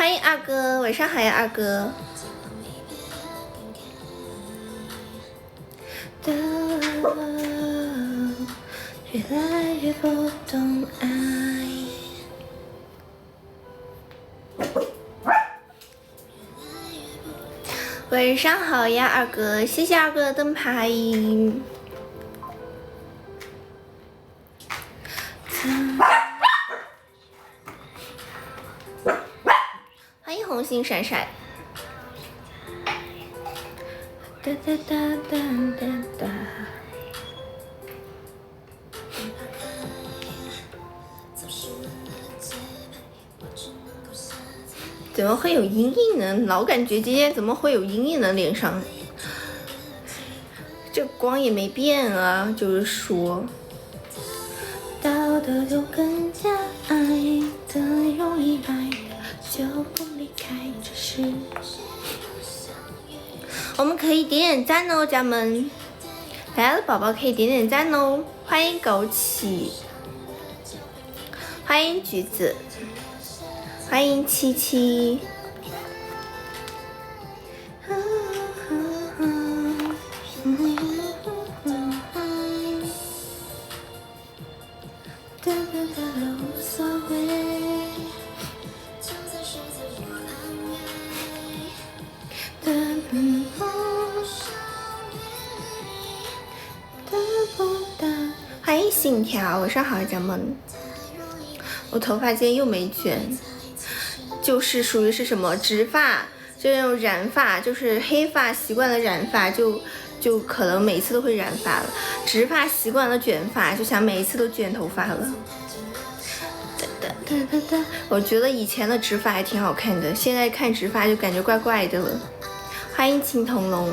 欢迎二哥，晚上好呀，二哥。越来越不懂爱。晚上好呀，二哥，谢谢二哥的灯牌。欢迎红星闪闪。哒哒哒哒哒哒。怎么会有阴影呢？老感觉今天怎么会有阴影呢？脸上，这光也没变啊，就是说，到的就更加爱的容易爱的就不离开这世界。我们可以点点赞哦，家人们，来了宝宝可以点点赞哦。欢迎枸杞，欢迎橘子。欢迎七七，无所谓。欢迎信条，晚上好，家人们。我头发今天又没卷。就是属于是什么直发，就那种染发，就是黑发习惯了染发，就可能每次都会染发了。直发习惯了卷发，就想每一次都卷头发了。我觉得以前的直发还挺好看的，现在看直发就感觉怪怪的了。欢迎青铜龙。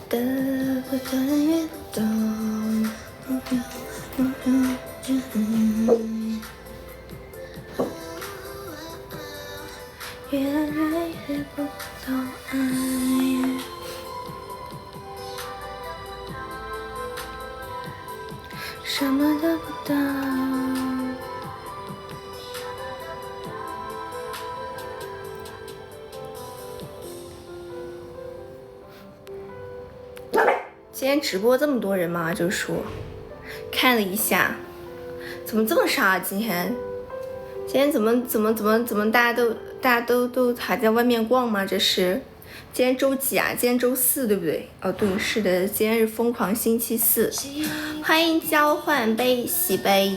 得不断越懂。越来越不懂爱，什么都不懂。今天直播这么多人吗？就说看了一下，怎么这么少啊？今天怎么大家都还在外面逛吗？这是今天周几啊？今天周四对不对？哦对，是的，今天是疯狂星期四。欢迎交换杯喜杯，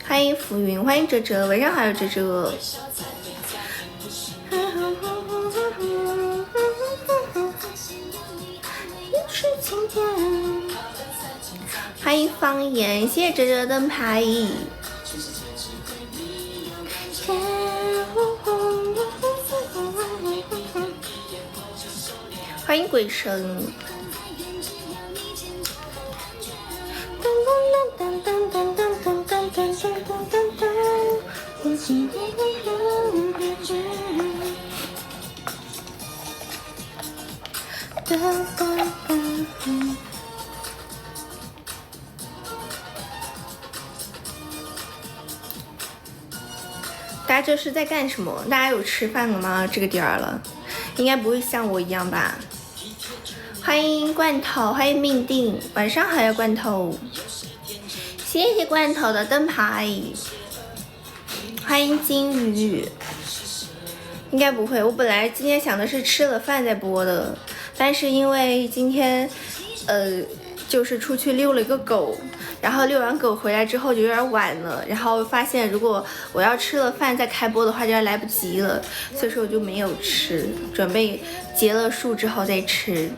欢迎浮云，欢迎哲哲，晚上好，有哲哲。欢迎方言，谢谢哲哲的灯牌。欢迎鬼神。大家这是在干什么？大家有吃饭了吗？这个点儿了，应该不会像我一样吧？欢迎罐头，欢迎命定，晚上好呀，罐头，谢谢罐头的灯牌。欢迎金鱼，应该不会，我本来今天想的是吃了饭再播的，但是因为今天就是出去遛了一个狗，然后遛完狗回来之后就有点晚了，然后发现如果我要吃了饭再开播的话就要来不及了，所以说我就没有吃，准备结了束之后再吃。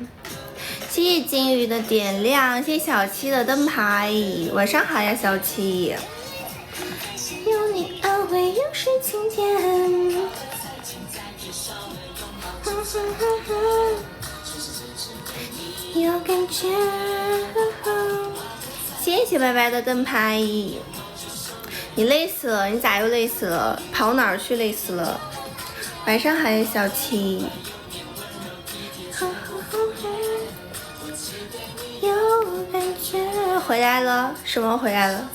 谢谢金鱼的点亮，谢谢小七的灯牌，晚上好呀，小七。有你安慰，有时晴天。有感觉。谢谢白白的灯牌。你累死了，你咋又累死了？跑哪儿去累死了？晚上好呀，小七。有感觉回来了，什么回来了？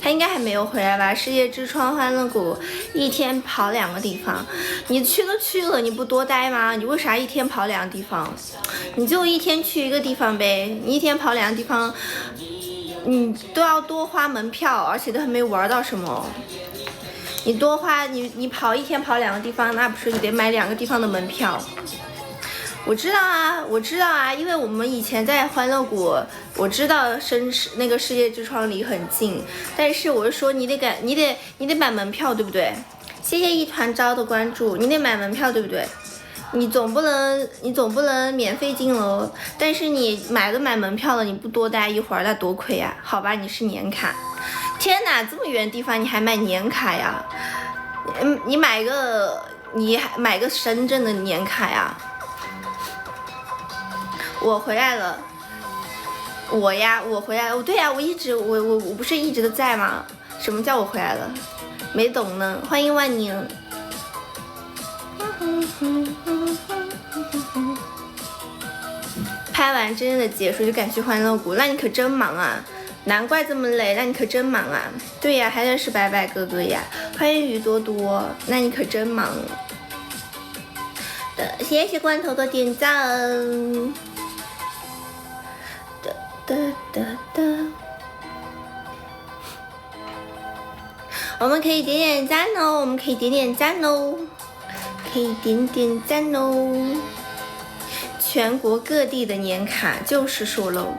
他应该还没有回来吧？世界之窗欢乐谷一天跑2个地方，你去都去了，你不多待吗？你为啥一天跑2个地方？你就一天去一个地方呗，你一天跑2个地方，你都要多花门票，而且都还没玩到什么。你多花你跑一天跑2个地方，那不是就得买2个地方的门票？我知道啊，因为我们以前在欢乐谷，我知道那个世界之窗离很近，但是我是说你得买门票，对不对？谢谢一团糟的关注，你得买门票，对不对？你总不能免费进楼，但是你买门票了，你不多待一会儿，那多亏呀。好吧，你是年卡。天哪，这么远的地方你还买年卡呀？你还买个深圳的年卡呀？我回来了，我回来了，对呀，我不是一直都在吗？什么叫我回来了？没懂呢。欢迎万宁。拍完真正的结束就赶去欢乐谷，那你可真忙啊！难怪这么累，那你可真忙啊！对呀，还认识白白哥哥呀！欢迎鱼多多，那你可真忙。谢谢罐头的点赞。我们可以点点赞哦，可以点赞哦。全国各地的年卡就是说喽。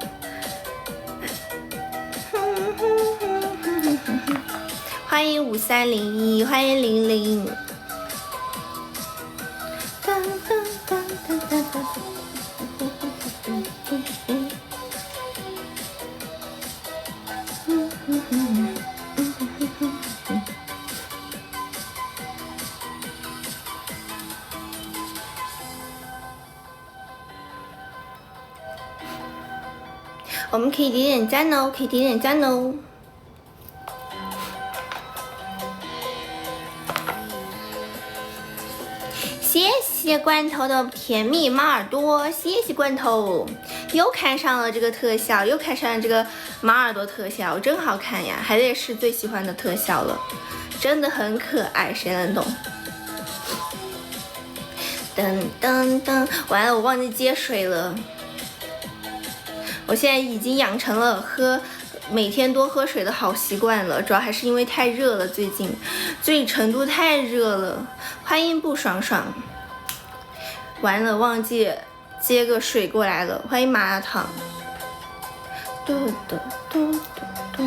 欢迎5301，欢迎00。我们可以点赞哦，谢谢罐头的甜蜜猫耳朵，谢谢罐头，又看上了这个特效，又看上了这个猫耳朵特效，真好看呀，还得是最喜欢的特效了，真的很可爱，谁能懂？噔噔噔，完了，我忘记接水了。我现在已经养成了每天多喝水的好习惯了，主要还是因为太热了，最近成都太热了。欢迎不爽爽，完了忘记接个水过来了。欢迎麻辣烫。嘟嘟嘟嘟嘟。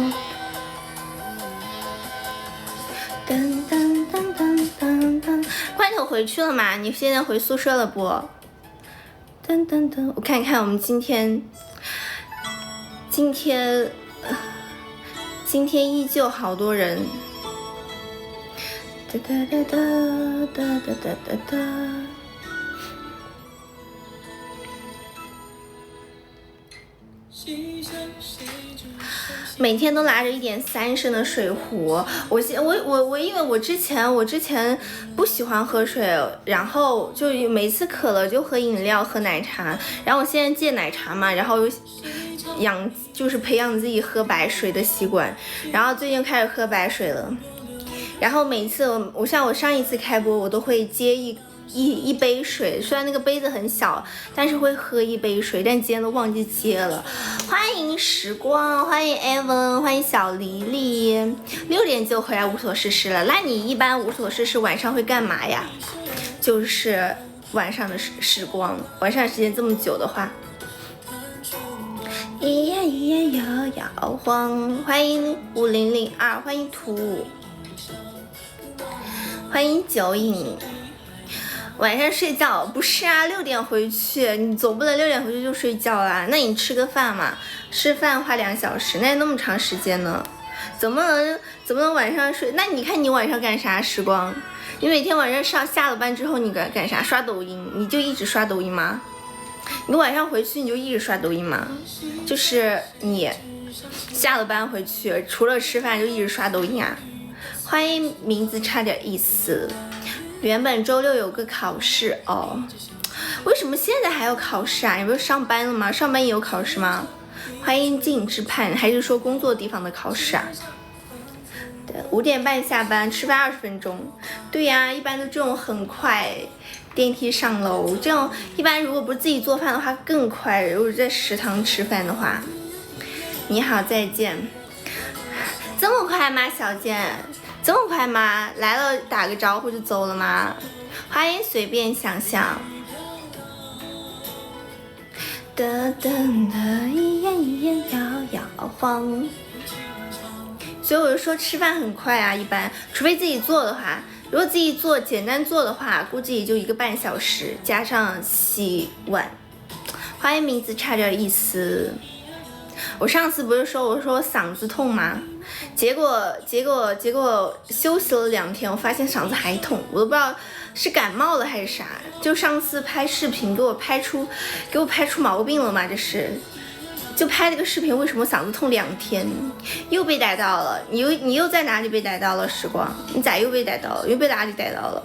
噔噔噔噔噔噔。罐头回去了吗？你现在回宿舍了不？噔噔噔，我看看我们今天依旧好多人。哒哒哒哒哒哒哒哒哒。每天都拿着一点3升的水壶，我因为我之前不喜欢喝水，然后就每次渴了就喝饮料喝奶茶，然后我现在戒奶茶嘛，然后就是培养自己喝白水的习惯，然后最近开始喝白水了，然后每次我像我上一次开播我都会接一杯水，虽然那个杯子很小，但是会喝一杯水，但今天都忘记接了。欢迎时光，欢迎 Evan， 欢迎小黎黎。6点就回来无所事事了，那你一般无所事事晚上会干嘛呀？就是晚上的时光，晚上时间这么久的话，咿呀咿呀摇摇晃。欢迎5002，欢迎图，欢迎酒瘾。晚上睡觉不是啊，6点回去，你总不能6点回去就睡觉啦？那你吃个饭嘛，吃饭花2小时，那么长时间呢？怎么能晚上睡？那你看你晚上干啥？时光，你每天晚上下了班之后你干啥？刷抖音？你就一直刷抖音吗？你晚上回去你就一直刷抖音吗？就是你下了班回去，除了吃饭就一直刷抖音啊？欢迎名字差点意思。原本周6有个考试哦，为什么现在还要考试啊？你不是上班了吗？上班也有考试吗？欢迎静之盼，还是说工作地方的考试啊？对，5点半下班，吃饭20分钟。对呀，一般都这种很快，电梯上楼这种，一般如果不是自己做饭的话更快。如果在食堂吃饭的话，你好，再见。这么快吗，小健？这么快吗？来了打个招呼就走了吗？欢迎随便想想。哒哒哒，一眼一眼摇摇晃。所以我就说吃饭很快啊，一般除非自己做的话，如果自己做简单做的话，估计也就1个半小时，加上洗碗。欢迎名字差点意思。我上次不是说我嗓子痛吗？结果休息了2天，我发现嗓子还痛，我都不知道是感冒了还是啥。就上次拍视频给我拍出毛病了吗？这是。就拍了个视频，为什么嗓子痛2天？又被逮到了，你又在哪里被逮到了？时光，你咋又被逮到了？又被哪里逮到了？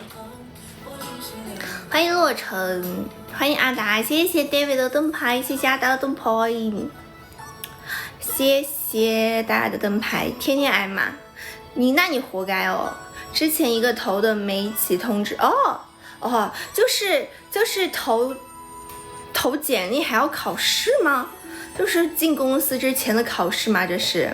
欢迎洛城，欢迎阿达，谢谢 David 的灯牌，谢谢阿达的灯牌，谢谢大家的灯牌，天天挨骂，那你活该哦！之前一个投的没起通知，就是投简历还要考试吗？就是进公司之前的考试吗？这是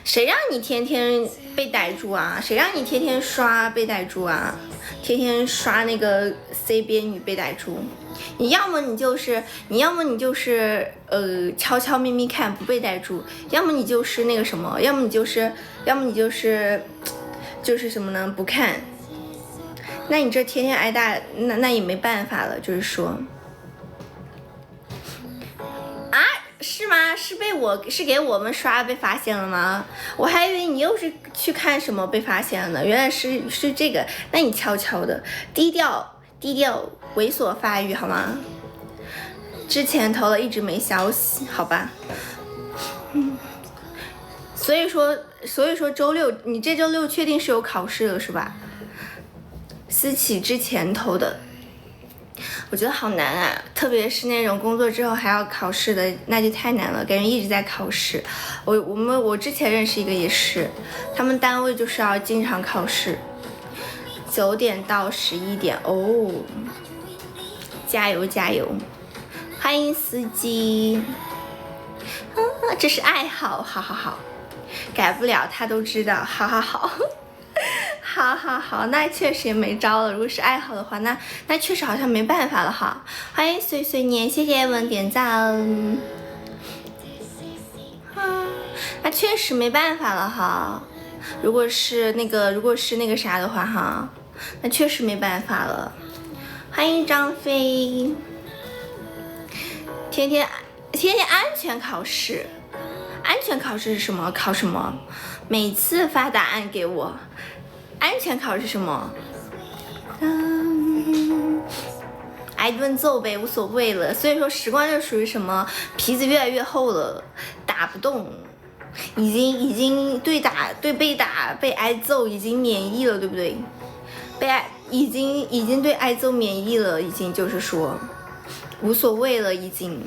谁让你天天被逮住啊？谁让你天天刷被逮住啊？天天刷那个 C 边女被逮住，你要么你就是悄悄咪咪看不被逮住，要么你就是那个什么，要么你就是什么呢？不看。那你这天天挨打，那也没办法了，就是说。是吗？是给我们刷被发现了吗？我还以为你又是去看什么被发现了呢，原来是这个。那你悄悄的，低调，猥琐发育好吗？之前投了一直没消息，好吧。所以说周六，你这周六确定是有考试了是吧？私企之前投的。我觉得好难啊，特别是那种工作之后还要考试的，那就太难了，感觉一直在考试。我之前认识一个也是，他们单位就是要经常考试，9点到11点哦，加油加油！欢迎司机，这是爱好，好，改不了他都知道，好。好，那确实也没招了。如果是爱好的话，那确实好像没办法了哈。欢迎碎碎念，谢谢文点赞。那确实没办法了哈。如果是那个啥的话哈，那确实没办法了。欢迎张飞，天天安全考试，安全考试是什么？考什么？每次发答案给我。安全考是什么？挨顿揍呗，无所谓了。所以说时光就属于什么，皮子越来越厚了，打不动，已经对被打被挨揍已经免疫了，对不对？已经对挨揍免疫了，已经就是说无所谓了，已经。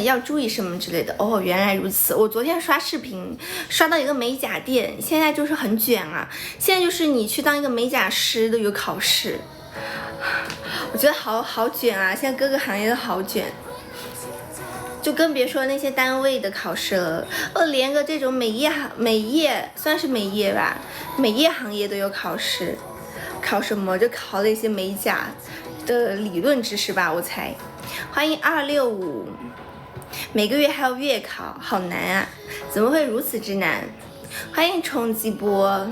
要注意什么之类的哦，原来如此。我昨天刷视频刷到一个美甲店，现在就是很卷啊，现在就是你去当一个美甲师都有考试，我觉得好卷啊，现在各个行业都好卷，就更别说那些单位的考试了，连个这种美业算是美业吧，美业行业都有考试，考什么？就考了一些美甲的理论知识吧，我猜。欢迎265，每个月还要月考，好难啊！怎么会如此之难？欢迎冲击波，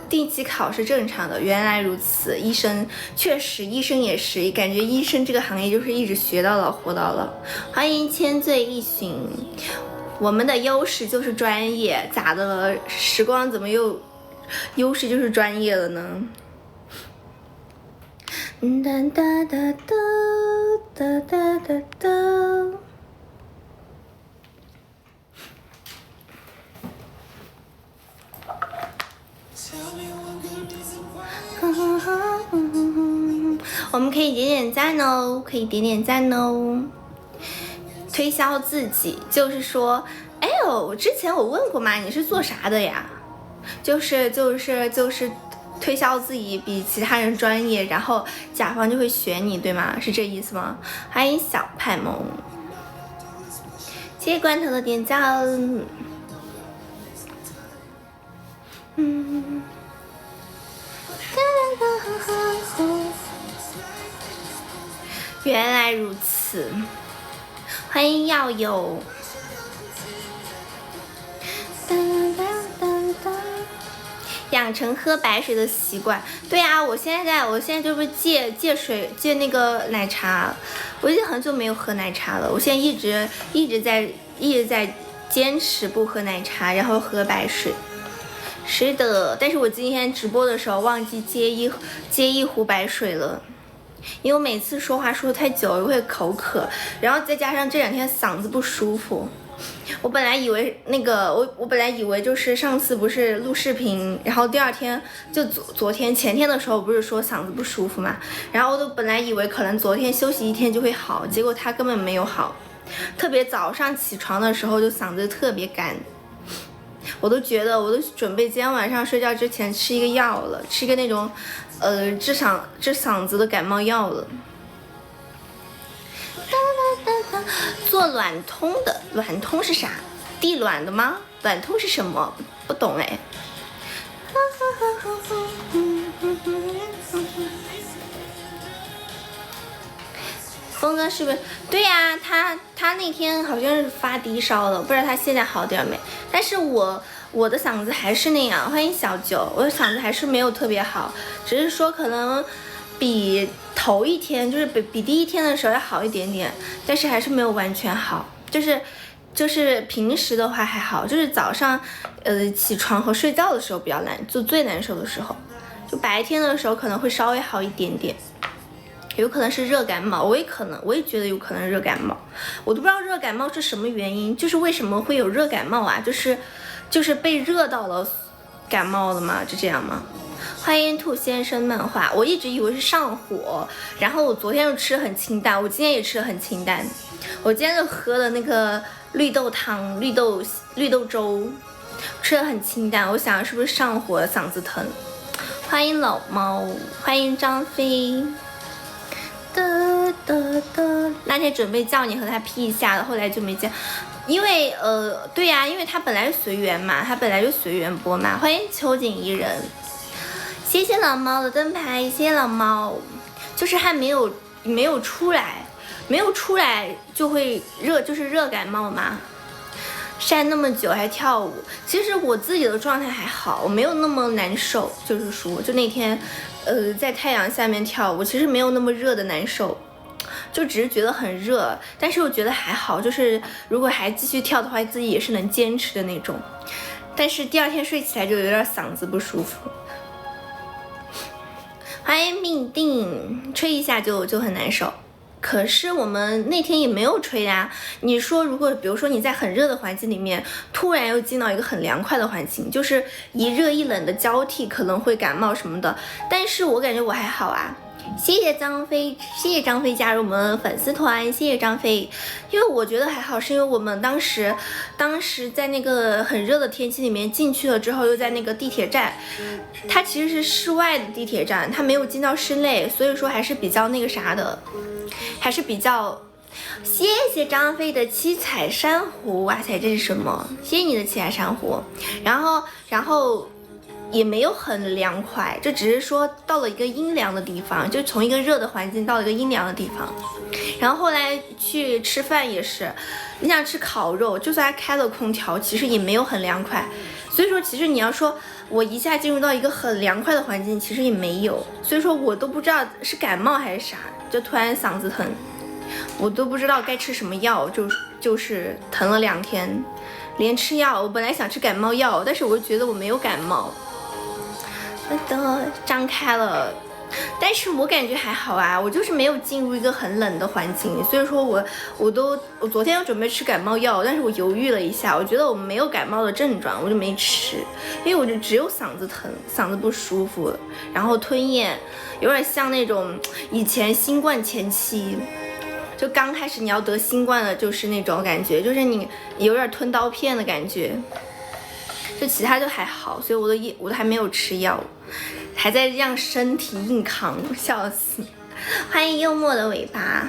定期考是正常的，原来如此。医生确实，医生也是，感觉医生这个行业就是一直学到老活到老。欢迎千醉一寻，我们的优势就是专业，咋的了？时光怎么又优势就是专业了呢？哒哒哒哒哒哒哒。我们可以点点赞哦，可以点点赞哦。推销自己就是说，哎，我之前我问过吗？你是做啥的呀？就是推销自己比其他人专业，然后甲方就会选你，对吗？是这意思吗？欢迎小派萌，谢谢罐头的点赞。原来如此，欢迎药友。养成喝白水的习惯。对啊，我现在就是戒水戒那个奶茶，我已经很久没有喝奶茶了。我现在一直在坚持不喝奶茶，然后喝白水。是的，但是我今天直播的时候忘记接一壶白水了。因为我每次说话说太久我会口渴，然后再加上这2天嗓子不舒服，我本来以为我本来以为就是上次不是录视频，然后第2天就前天的时候不是说嗓子不舒服嘛，然后我都本来以为可能昨天休息1天就会好，结果它根本没有好，特别早上起床的时候就嗓子特别干，我都准备今天晚上睡觉之前吃一个药了，吃一个那种治嗓子的感冒药了。做卵通的，卵通是啥？地卵的吗？卵通是什么？不懂哎。峰哥是不是？对呀，他那天好像是发低烧了，不知道他现在好点没？但是我的嗓子还是那样。欢迎小九，我的嗓子还是没有特别好，只是说可能比头1天，就是比第1天的时候要好一点点，但是还是没有完全好。就是平时的话还好，就是早上起床和睡觉的时候比较难，就最难受的时候，就白天的时候可能会稍微好一点点。有可能是热感冒，我也觉得有可能是热感冒，我都不知道热感冒是什么原因，就是为什么会有热感冒啊？就是被热到了感冒了吗？就这样吗？欢迎兔先生漫画，我一直以为是上火，然后我昨天又吃很清淡，我今天也吃的很清淡，我今天就喝了那个绿豆汤、绿豆粥，吃的很清淡，我想是不是上火嗓子疼？欢迎老猫，欢迎张飞。那天准备叫你和他 P 一下的，后来就没见，因为对呀，因为他本来就随缘嘛，他本来就随缘播嘛。欢迎秋景一人，谢谢老猫的灯牌，谢谢老猫，就是还没有出来，没有出来就会热，就是热感冒嘛。晒那么久还跳舞，其实我自己的状态还好，我没有那么难受，就是说就那天在太阳下面跳舞，其实没有那么热的难受，就只是觉得很热，但是我觉得还好，就是如果还继续跳的话，自己也是能坚持的那种，但是第2天睡起来就有点嗓子不舒服。欢迎命定，吹一下就很难受。可是我们那天也没有吹呀。你说如果比如说你在很热的环境里面，突然又进到一个很凉快的环境，就是一热一冷的交替，可能会感冒什么的。但是我感觉我还好啊。谢谢张飞，谢谢张飞加入我们粉丝团，谢谢张飞。因为我觉得还好，是因为我们当时在那个很热的天气里面进去了之后，又在那个地铁站，它其实是室外的地铁站，它没有进到室内，所以说还是比较那个啥的，还是比较。谢谢张飞的七彩珊瑚，哇塞，这是什么？谢谢你的七彩珊瑚。然后也没有很凉快，就只是说到了一个阴凉的地方，就从一个热的环境到了一个阴凉的地方。然后后来去吃饭也是，你想吃烤肉，就算开了空调，其实也没有很凉快。所以说其实你要说我一下进入到一个很凉快的环境，其实也没有。所以说我都不知道是感冒还是啥，就突然嗓子疼，我都不知道该吃什么药，就是疼了2天，连吃药。我本来想吃感冒药，但是我觉得我没有感冒。张开了，但是我感觉还好啊，我就是没有进入一个很冷的环境，所以说我昨天要准备吃感冒药，但是我犹豫了一下，我觉得我没有感冒的症状，我就没吃，因为我就只有嗓子疼，嗓子不舒服，然后吞咽有点像那种以前新冠前期，就刚开始你要得新冠的，就是那种感觉，就是你有点吞刀片的感觉。就其他就还好，所以我都还没有吃药，还在让身体硬扛，笑死！欢迎幽默的尾巴。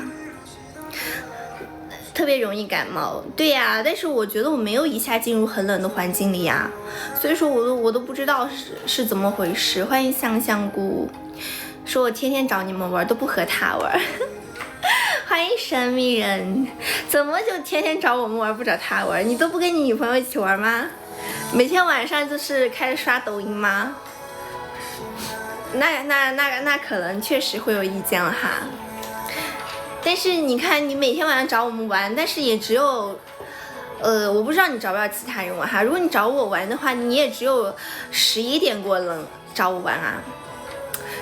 特别容易感冒，对呀，但是我觉得我没有一下进入很冷的环境里呀，所以说我都不知道是怎么回事。欢迎香香菇，说我天天找你们玩都不和他玩。欢迎神秘人，怎么就天天找我们玩不找他玩？你都不跟你女朋友一起玩吗？每天晚上就是开始刷抖音吗？那可能确实会有意见了哈。但是你看，你每天晚上找我们玩，但是也只有，我不知道你找不找其他人玩哈。如果你找我玩的话，你也只有11点过了找我玩啊。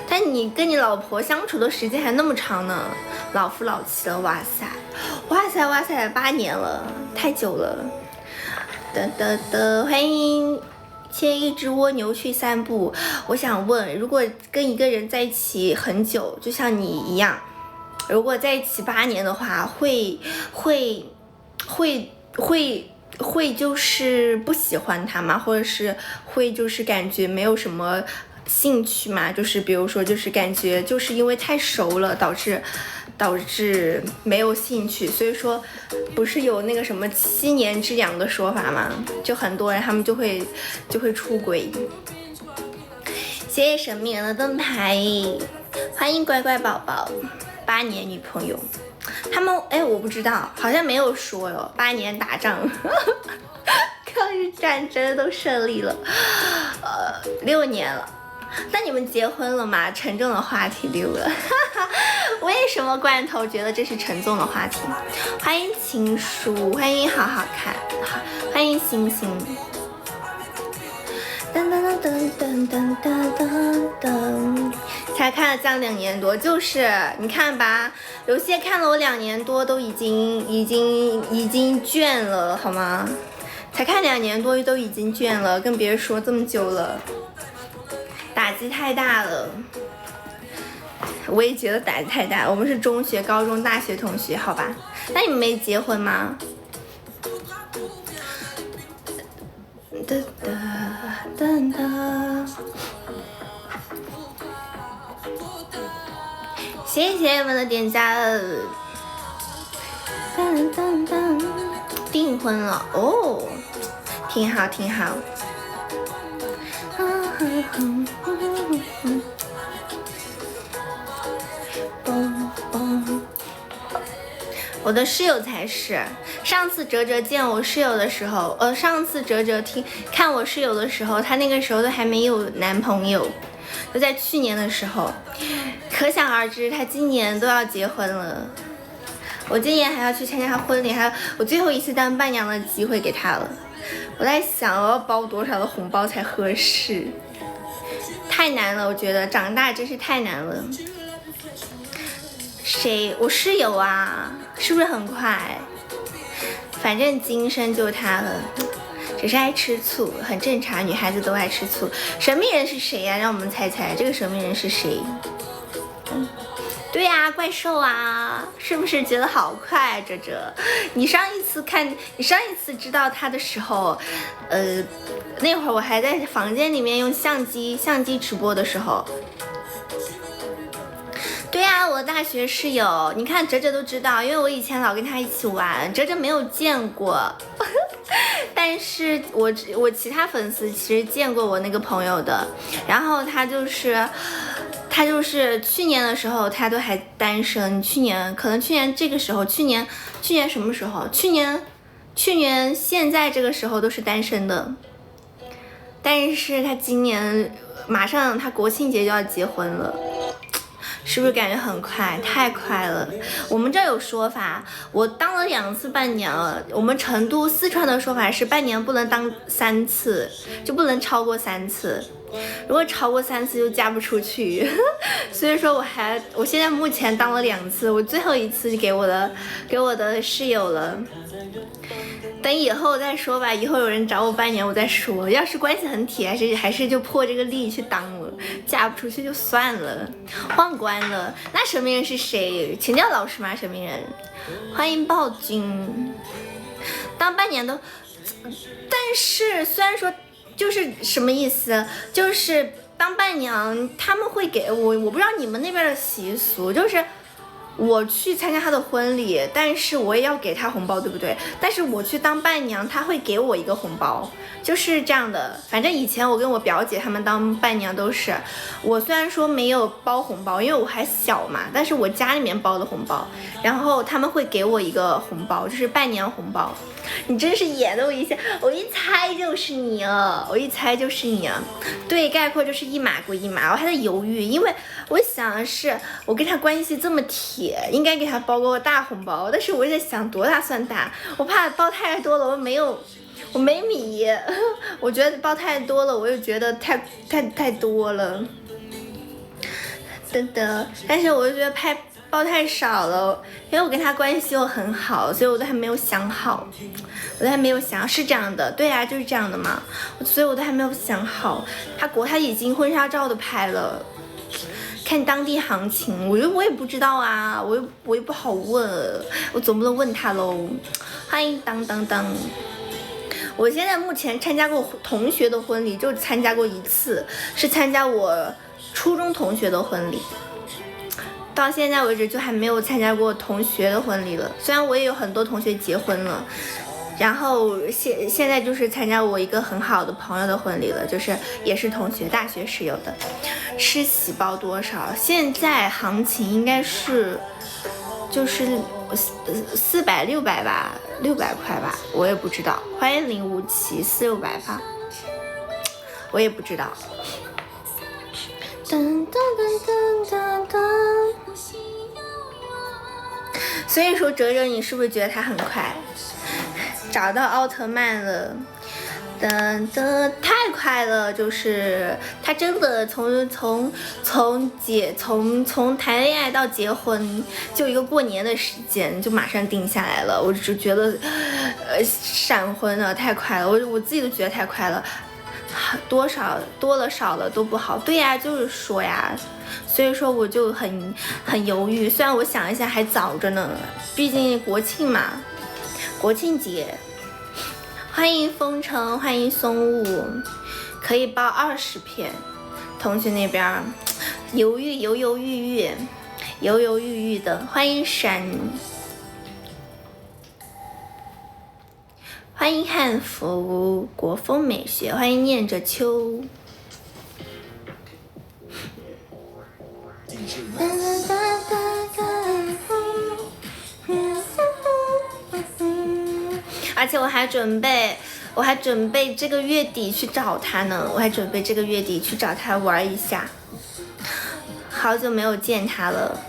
但你跟你老婆相处的时间还那么长呢，老夫老妻了，哇塞，8年了，太久了。欢迎牵一只蜗牛去散步。我想问，如果跟一个人在一起很久，就像你一样，如果在一起8年的话，会就是不喜欢他吗？或者是会就是感觉没有什么兴趣嘛？就是比如说就是感觉就是因为太熟了导致没有兴趣，所以说不是有那个什么7年之痒的说法吗？就很多人他们就会出轨。谢谢神秘人的灯牌，欢迎乖乖宝宝，8年女朋友，他们我不知道，好像没有说哟，8年打仗，抗日战争都胜利了，6年了。那你们结婚了吗？沉重的话题溜了，为什么罐头觉得这是沉重的话题？欢迎情书，欢迎好好看，欢迎星星。噔噔噔噔噔噔噔噔，才看了将2年多，就是你看吧，有些看了我2年多都已经倦了，好吗？才看2年多都已经倦了，更别说这么久了。打击太大了，我也觉得打击太大了。我们是中学、高中、大学同学，好吧？那你们没结婚吗？哒哒哒哒，谢谢你们的点赞。当当当，订婚了哦，挺好挺好。我的室友才是，上次哲哲见我室友的时候，上次哲哲看我室友的时候，他那个时候都还没有男朋友，就在去年的时候，可想而知他今年都要结婚了。我今年还要去参加他婚礼，还有我最后一次当伴娘的机会给他了。我在想我要包多少的红包才合适，太难了，我觉得长大真是太难了。谁？我室友啊，是不是很快？反正今生就他了，只是爱吃醋，很正常，女孩子都爱吃醋。神秘人是谁呀？让我们猜猜，这个神秘人是谁？对呀，怪兽啊，是不是觉得好快啊？哲哲，你上一次知道他的时候，那会儿我还在房间里面用相机直播的时候。对呀，我大学室友，你看哲哲都知道，因为我以前老跟他一起玩，哲哲没有见过，但是我其他粉丝其实见过我那个朋友的，然后他就是去年的时候他都还单身，去年这个时候，去年什么时候？去年现在这个时候都是单身的，但是他今年马上他国庆节就要结婚了。是不是感觉很快？太快了！我们这有说法，我当了2次伴娘。我们成都、四川的说法是伴娘不能当3次，就不能超过3次。如果超过3次就嫁不出去。所以说我现在目前当了2次，我最后一次给我的室友了。等以后再说吧，以后有人找我伴娘我再说。要是关系很铁，还是就破这个例去当了，嫁不出去就算了。换关了，那神明人是谁？请教老师吗？神明人，欢迎暴君。当伴娘都，但是虽然说就是什么意思，就是当伴娘他们会给我不知道你们那边的习俗，就是我去参加他的婚礼，但是我也要给他红包，对不对？但是我去当伴娘，他会给我一个红包，就是这样的。反正以前我跟我表姐他们当伴娘都是，我虽然说没有包红包，因为我还小嘛，但是我家里面包的红包，然后他们会给我一个红包，就是伴娘红包。你真是演的我一下，我一猜就是你啊，我一猜就是你啊。对，概括就是一码归一码，我还在犹豫，因为我想的是我跟他关系这么铁，应该给他包个大红包，但是我在想多大算大，我怕包太多了，我没米，我觉得包太多了，我又觉得太多了，等等，但是我就觉得包太少了，因为我跟他关系又很好，所以我都还没有想好，是这样的，对啊，就是这样的嘛，所以我都还没有想好。他已经婚纱照都拍了，看当地行情，我也不知道啊，我也不好问，我总不能问他喽。欢迎当当当。我现在目前参加过同学的婚礼，就参加过1次，是参加我初中同学的婚礼。到现在为止就还没有参加过同学的婚礼了，虽然我也有很多同学结婚了，然后现在就是参加我一个很好的朋友的婚礼了，就是也是同学，大学室友的。吃喜包多少？现在行情应该是就是400、600吧，600块吧，我也不知道。欢迎057，400-600吧，我也不知道。噔噔噔噔噔噔。所以说哲哲，你是不是觉得他很快？找到奥特曼了，噔噔，太快了！就是他真的从谈恋爱到结婚，就一个过年的时间，就马上定下来了。我只觉得，闪婚了，太快了，我自己都觉得太快了。多了少了都不好，对呀，就是说呀，所以说我就很犹豫。虽然我想一下还早着呢，毕竟国庆嘛，国庆节。欢迎风城，欢迎松雾，可以包20片。同学那边犹豫的，欢迎闪。欢迎汉服国风美学，欢迎念着秋。而且我还准备这个月底去找他呢，玩一下。好久没有见他了。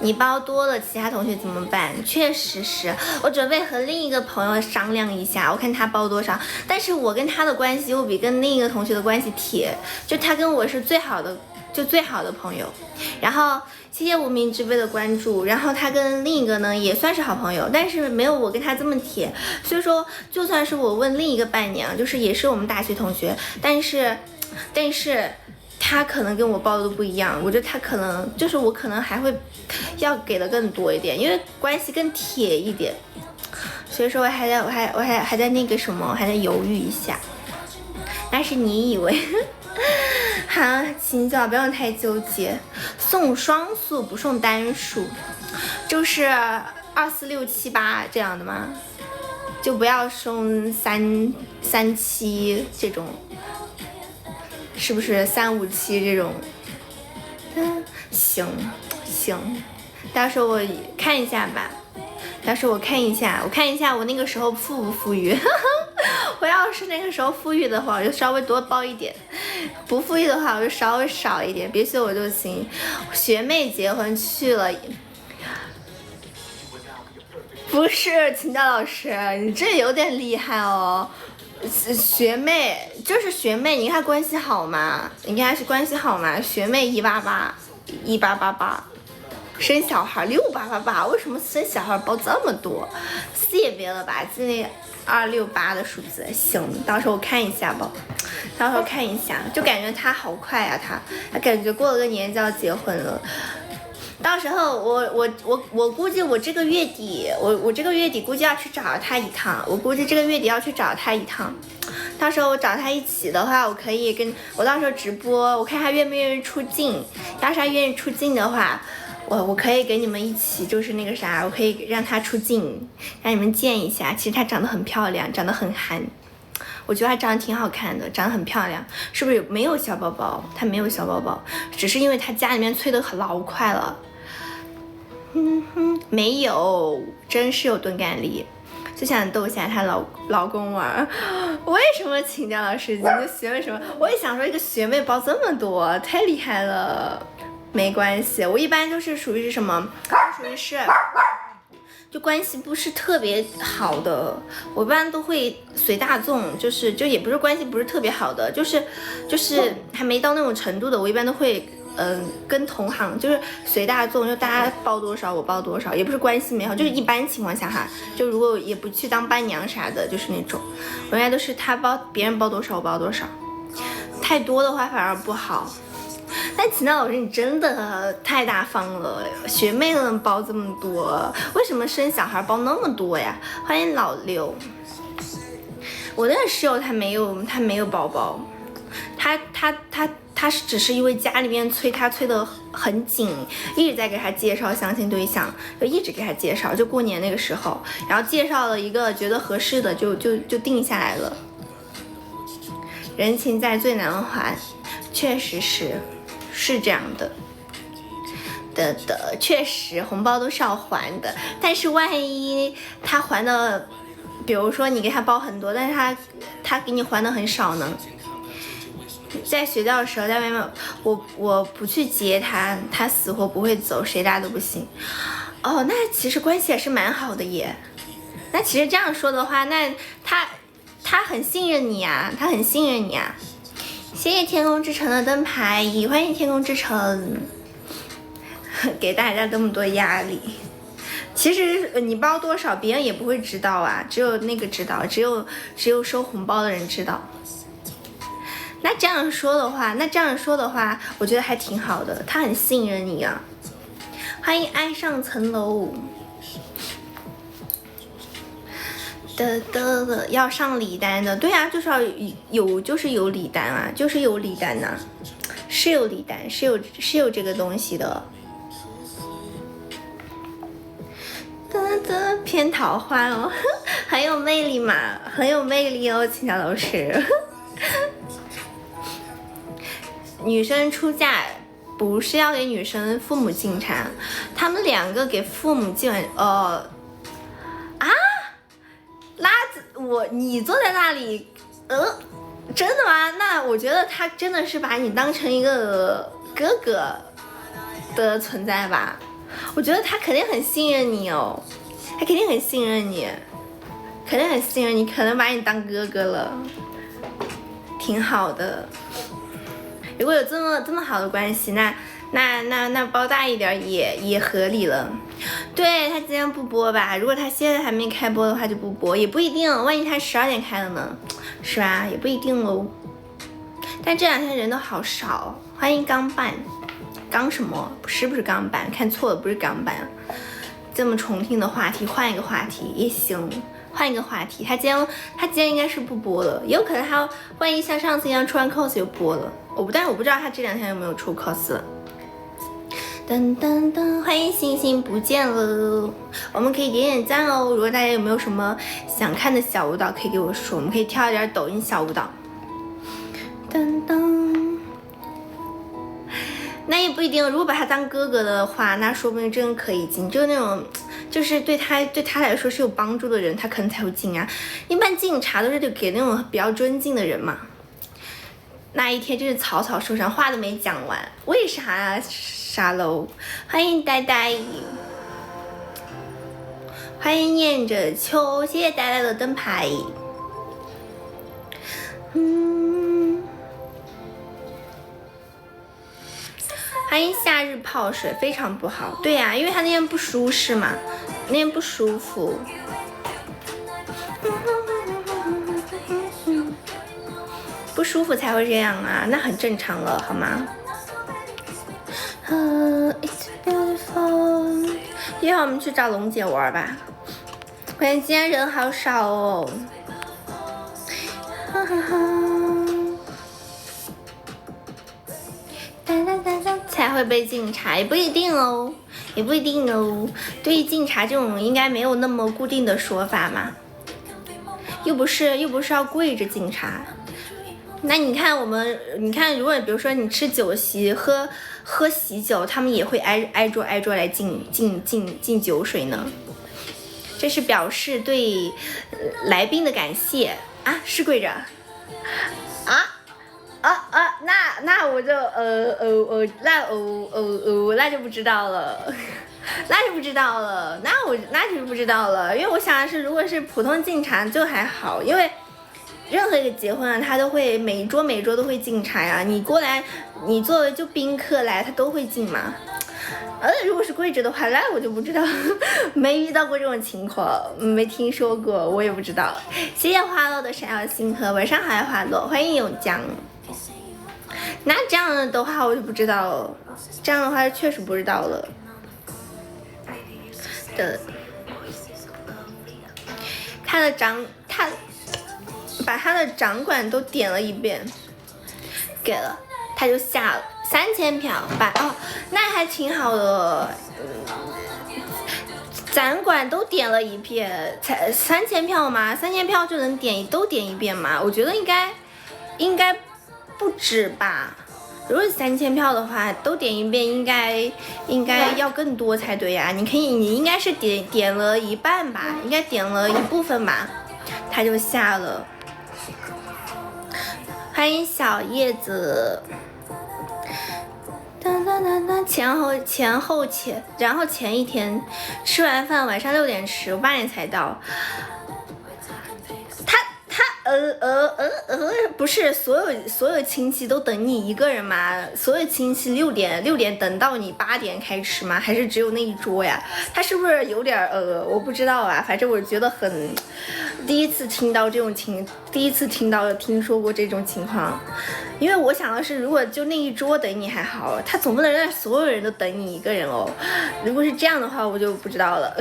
你包多了，其他同学怎么办？确实是我准备和另一个朋友商量一下，我看他包多少。但是我跟他的关系又比跟另一个同学的关系铁，就他跟我是最好的朋友。然后谢谢无名之辈的关注，然后他跟另一个呢也算是好朋友，但是没有我跟他这么铁。所以说，就算是我问另一个伴娘，就是也是我们大学同学，但是他可能跟我报的都不一样，我觉得他可能就是我可能还会要给的更多一点，因为关系更铁一点，所以说我还在那个什么，还在犹豫一下。那是你以为？好，请教不用太纠结，送双数不送单数，就是2、4、6、7、8这样的吗？就不要送3、7这种。是不是3、5、7这种？行，到时候我看一下吧。我看一下我那个时候富不富裕。我要是那个时候富裕的话，我就稍微多包一点；不富裕的话，我就稍微少一点，别随我就行。学妹结婚去了，不是秦教老师，你这有点厉害哦。学妹就是学妹，你看关系好吗？你跟她是关系好吗？学妹1888，生小孩6888，为什么生小孩包这么多？4也别了吧，就那268的数字。行，到时候我看一下吧，到时候看一下，就感觉他好快啊，他感觉过了个年就要结婚了。到时候我估计我这个月底，我这个月底估计要去找他一趟，我估计这个月底要去找他一趟。到时候我找他一起的话，我可以跟我到时候直播，我看他愿不愿意出镜。要是他愿意出镜的话，我可以给你们一起就是那个啥，我可以让他出镜，让你们见一下。其实他长得很漂亮，长得很韩。我觉得她长得挺好看的，长得很漂亮，是不是没有小宝宝？她没有小宝宝，只是因为她家里面催得很老快了。没有，真是有钝感力，就想逗一下她老公玩。为什么秦教老师，你的学妹什么？我也想说，一个学妹包这么多，太厉害了。没关系，我一般就是属于是什么？属于是。就关系不是特别好的，我一般都会随大众，就也不是关系不是特别好的，就是还没到那种程度的，我一般都会跟同行就是随大众，就大家包多少我包多少，也不是关系没好，就是一般情况下哈，就如果也不去当伴娘啥的，就是那种，我应该都是他包别人包多少我包多少，太多的话反而不好。但秦道老师，你真的太大方了，学妹都能包这么多，为什么生小孩包那么多呀？欢迎老刘，我的室友他没有宝宝，他只是因为家里面催得很紧，一直在给他介绍相亲对象，就一直给他介绍，就过年那个时候，然后介绍了一个觉得合适的就定下来了。人情债最难还，确实是这样的，确实红包都是要还的，但是万一他还的，比如说你给他包很多，但是他给你还的很少呢？在学校的时候，在外面我不去接他，他死活不会走，谁家都不行。哦，那其实关系也是蛮好的耶。那其实这样说的话，那他很信任你啊，他很信任你啊。谢谢天空之城的灯牌，欢迎天空之城，给大家这么多压力。其实你包多少，别人也不会知道啊，只有那个知道，只有收红包的人知道。那这样说的话，我觉得还挺好的，他很信任你啊。欢迎爱上层楼。要上礼单的，对啊，就是要有礼单啊，就是有礼单呐、是有礼单，是有这个东西的。偏桃花哦，很有魅力嘛，很有魅力哦，秦晓老师。女生出嫁不是要给女生父母进产，他们两个给父母进你坐在那里，真的吗？那我觉得他真的是把你当成一个哥哥的存在吧。我觉得他肯定很信任你哦，他肯定很信任你，可能把你当哥哥了，挺好的。如果有这么好的关系，那包大一点也合理了。对，他今天不播吧？如果他现在还没开播的话就不播，也不一定，万一他12点开了呢，是吧？也不一定哦。但这2天人都好少。欢迎钢板，钢什么？是不是钢板？看错了，不是钢板。这么重听的话题，换一个话题也行，换一个话题。他今天应该是不播了，也有可能他万一像上次一样出完 cos 就播了。但是我不知道他这2天有没有出 cos 了。噔噔噔，欢迎星星不见了，我们可以点点赞哦。如果大家有没有什么想看的小舞蹈，可以给我说，我们可以跳一点抖音小舞蹈。噔噔，那也不一定。如果把他当哥哥的话，那说不定真可以进。就那种，就是对他来说是有帮助的人，他可能才会进啊。一般敬茶都是给那种比较尊敬的人嘛。那一天真是草草受伤，话都没讲完，为啥啊？沙漏，欢迎呆呆，欢迎念着秋，谢谢带来的灯牌。欢迎夏日泡水，非常不好。对呀，因为他那天不舒适嘛，那天不舒服。不舒服才会这样啊，那很正常了，好吗？It's beautiful。一会儿我们去找龙姐玩吧。关键今天人好少哦。哈哈哈。才会被敬茶，也不一定哦，也不一定哦。对于敬茶这种应该没有那么固定的说法嘛，又不是要跪着敬茶。那你看你看，如果比如说你吃酒席，喝喜酒，他们也会挨桌来敬酒水呢。这是表示对来宾的感谢啊，是跪着啊。那我就那就不知道了，那就不知道了，那就不知道了，因为我想的是，如果是普通敬茶就还好，因为任何一个结婚啊，他都会每一桌都会敬茶呀，你过来，你作为就宾客来，他都会敬嘛。如果是跪着的话，那我就不知道，没遇到过这种情况，没听说过，我也不知道。谢谢花落的闪耀星河，晚上好呀，花落，欢迎永江。那这样的话我就不知道了，这样的话确实不知道了。他把他的掌管都点了一遍，给了，他就下了3000票，那还挺好的。掌管都点了一遍，才3000票吗？3000票就能都点一遍吗？我觉得应该不止吧。如果3000票的话，都点一遍，应该要更多才对呀。你应该是点了一半吧，应该点了一部分吧，他就下了。欢迎小叶子。然后前一天吃完饭晚上6点吃，我8点才到。不是所有亲戚都等你一个人吗？所有亲戚6点等到你8点开吃吗？还是只有那一桌呀？他是不是有点我不知道啊，反正我觉得第一次听说过这种情况。因为我想的是，如果就那一桌等你还好，他总不能让所有人都等你一个人哦。如果是这样的话，我就不知道了。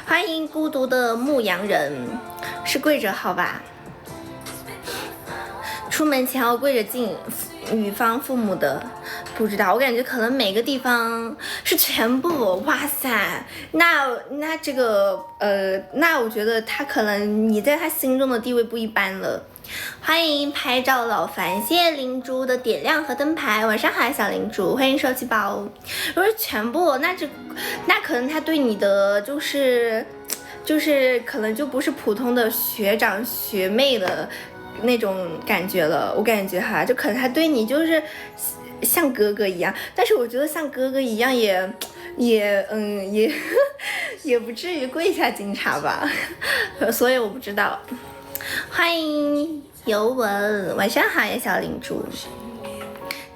欢迎孤独的牧羊人，是跪着好吧？出门前要跪着敬女方父母的，不知道，我感觉可能每个地方是全部。哇塞，那这个那我觉得他可能你在他心中的地位不一般了。欢迎拍照老樊，谢谢灵珠的点亮和灯牌，晚上好，小灵珠，欢迎收气包。如果是全部，那可能他对你的就是可能就不是普通的学长学妹的那种感觉了，我感觉哈，就可能他对你就是像哥哥一样，但是我觉得像哥哥一样也不至于跪下敬茶吧，所以我不知道。欢迎尤文，晚上好呀，小灵珠。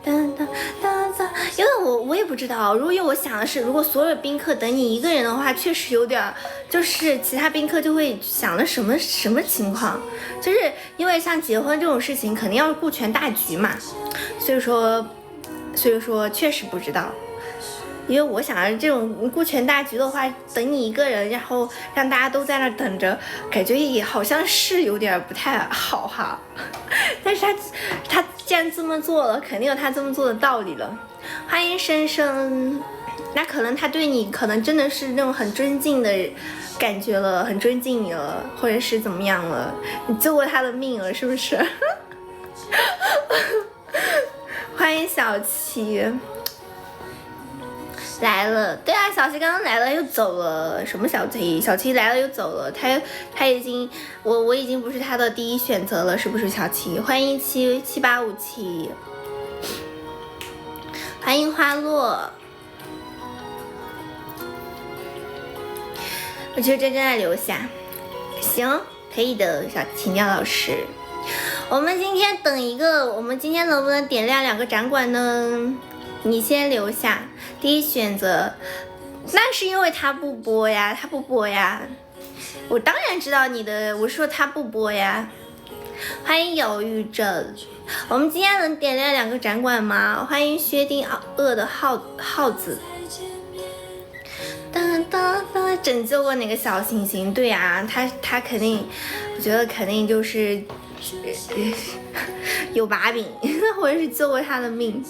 因为我也不知道，因为我想的是，如果所有宾客等你一个人的话，确实有点，就是其他宾客就会想的什么情况，就是因为像结婚这种事情，肯定要顾全大局嘛，所以说确实不知道。因为我想着这种顾全大局的话，等你一个人，然后让大家都在那等着，感觉也好像是有点不太好哈。但是他既然这么做了，肯定有他这么做的道理了。欢迎深深，那可能他对你可能真的是那种很尊敬的感觉了，很尊敬你了，或者是怎么样了，你救过他的命了，是不是？欢迎小七。来了，对啊，小七刚刚来了又走了，什么小七？小七来了又走了，他已经，我已经不是他的第一选择了，是不是小七？欢迎7857，欢迎花落。我觉得真的留下，行，可以的，小秦调老师。我们今天等一个，我们今天能不能点亮2个展馆呢？你先留下，第一选择。那是因为他不播呀，他不播呀。我当然知道你的，我说他不播呀。欢迎犹豫症。我们今天能点亮2个展馆吗？欢迎薛定谔的耗子。拯救过哪个小行星？对啊，他肯定，我觉得肯定就是有把柄，或者是救过他的命。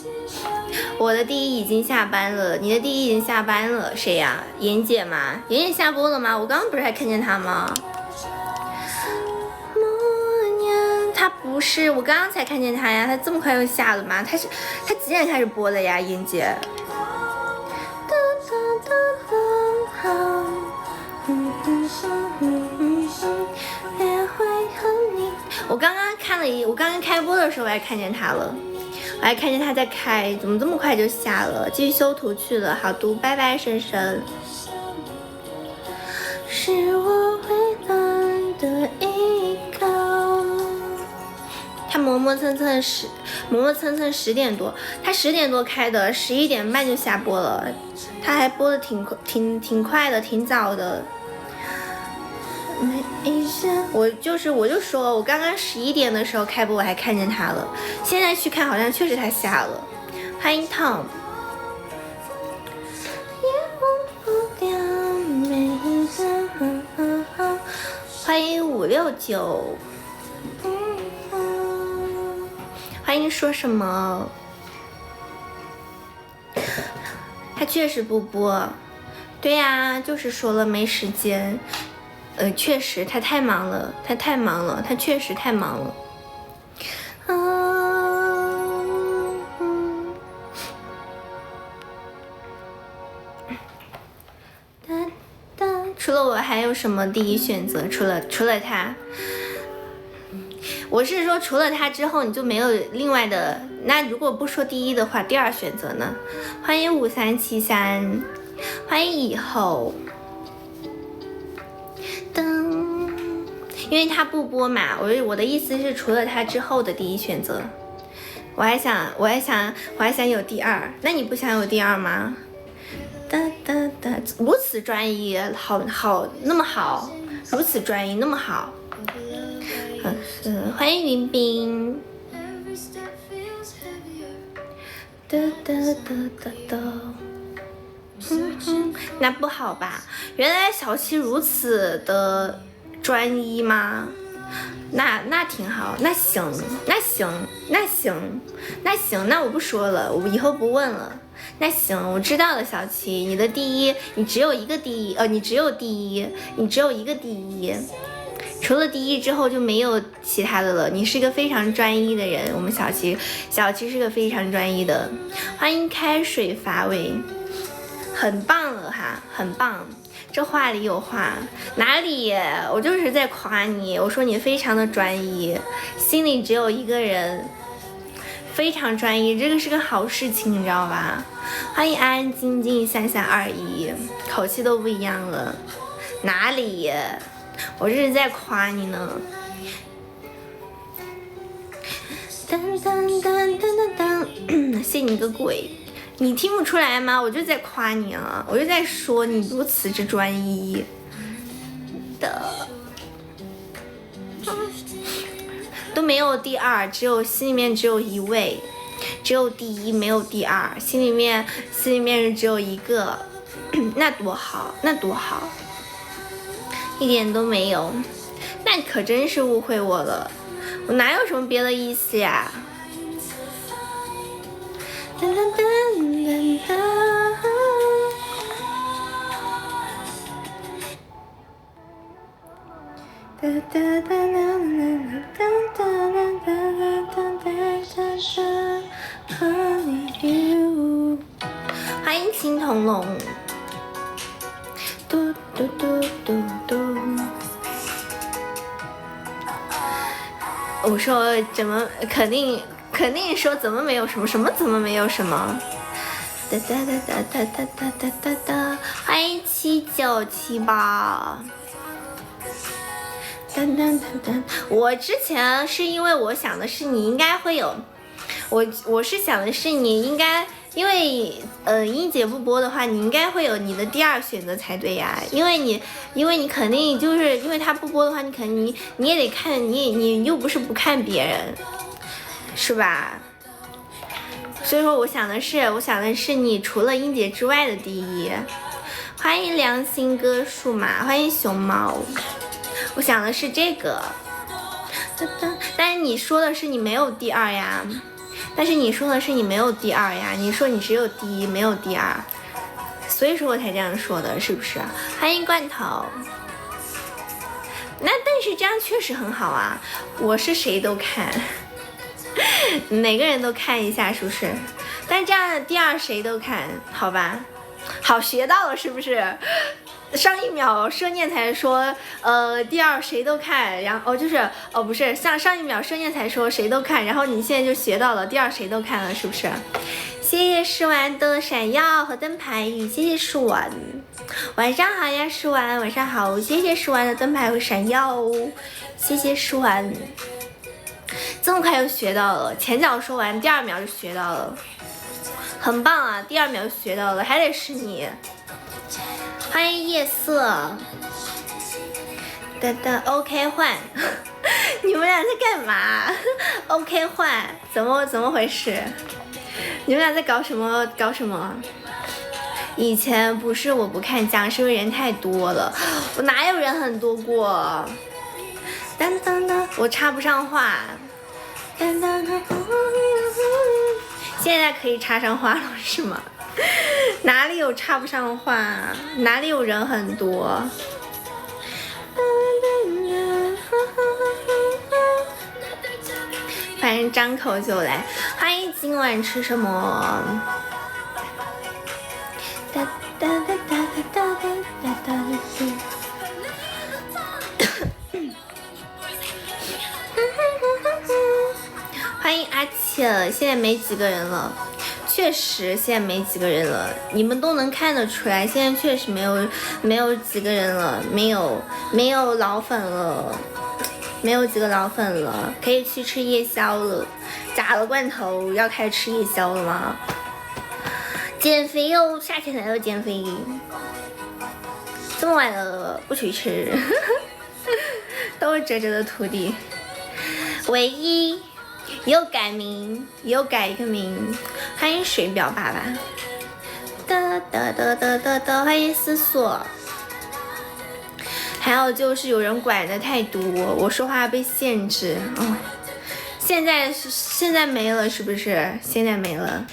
我的第一已经下班了，你的第一已经下班了，谁呀？妍姐吗？妍姐下播了吗？我刚刚不是还看见他吗？他不是，我刚刚才看见他呀，他这么快就下了吗？他几点开始播的呀，妍姐？我刚刚看了我刚刚开播的时候我还看见他了，我还看见他在开，怎么这么快就下了？继续修图去了，好读，拜拜，深深。是我为难的依靠。他磨磨蹭蹭10点多，他10点多开的，11点半就下播了，他还播的挺快的，挺早的。我就说，我刚刚11点的时候开播，我还看见他了。现在去看，好像确实他下了。欢迎 Tom。欢迎569。欢迎说什么？他确实不播。对呀，就是说了没时间。确实他太忙了，他确实太忙了。除了我还有什么第一选择？除了他，我是说除了他之后你就没有另外的。那如果不说第一的话，第2选择呢？欢迎5373，欢迎以后。因为他不播嘛，我的意思是除了他之后的第一选择，我还想有第2，那你不想有第2吗？如此专一，好那么好，如此专一那么好。欢迎云冰。那不好吧？原来小七如此的专一吗？那挺好，那行，那我不说了，我以后不问了。那行，我知道了，小七，你的第一，你只有一个第一，你只有第一，你只有一个第一，除了第一之后就没有其他的了。你是一个非常专一的人，我们小七是个非常专一的。欢迎开水乏味，很棒了哈，很棒。这话里有话，哪里？我就是在夸你，我说你非常的专一，心里只有一个人，非常专一，这个是个好事情，你知道吧？欢迎安安静静3321，口气都不一样了，哪里？我这是在夸你呢。谢你个鬼！你听不出来吗？我就在夸你啊，我就在说你如此之专一的，都没有第2，心里面只有一位，只有第一没有第2，心里面只有一个，那多好，那多好，一点都没有，那可真是误会我了，我哪有什么别的意思呀？欢迎青铜龙，嘟嘟嘟嘟嘟。我说怎么肯定说怎么没有什么，怎么没有什么？哒哒哒哒哒哒哒哒哒哒，欢迎7978。噔噔噔噔，我之前是因为我想的是你应该会有，我是想的是你应该，因为英姐不播的话，你应该会有你的第二选择才对呀，因为你肯定就是因为他不播的话，你肯定你也得看，你又不是不看别人，是吧？所以说我想的是你除了英姐之外的第一。欢迎良心哥数码，欢迎熊猫。我想的是这个，但是你说的是你没有第二呀，你说你只有第一没有第二，所以说我才这样说的，是不是？欢迎罐头。但是这样确实很好啊，我是谁都看，哪个人都看一下，是不是？但这样第二谁都看，好吧？好，学到了是不是？上一秒奢念才说第二谁都看，然后不是上一秒奢念才说谁都看，然后你现在就学到了第二谁都看了，是不是？谢谢诗婉的闪耀和灯牌雨，谢谢诗婉，晚上好呀诗婉，晚上好，谢谢诗婉的灯牌和闪耀，谢谢诗婉，这么快就学到了，前脚说完第二秒就学到了，很棒啊，第二秒就学到了，还得是你。欢迎夜色，哒哒 OK 换，你们俩在干嘛？OK 换，怎么回事？你们俩在搞什么？以前不是我不看讲，是因为人太多了，我哪有人很多过？当当当，我插不上话。当当当，现在可以插上话了是吗？哪里有插不上话？哪里有人很多？反正张口就来。欢迎今晚吃什么？哒哒哒哒哒哒哒哒哒。欢迎阿切，现在没几个人了。确实现在没几个人了，你们都能看得出来，现在确实没有几个人了，没有老粉了，没有几个老粉了，可以去吃夜宵了。假的罐头要开始吃夜宵了吗？减肥哟，夏天来了减肥，这么晚了不许吃，都是哲哲的徒弟，唯一。又改名，又改一个名，欢迎水表爸爸，哒哒哒哒哒哒，欢迎思索。还有就是有人管的太多，我说话被限制。哦，现在没了是不是？现在没了。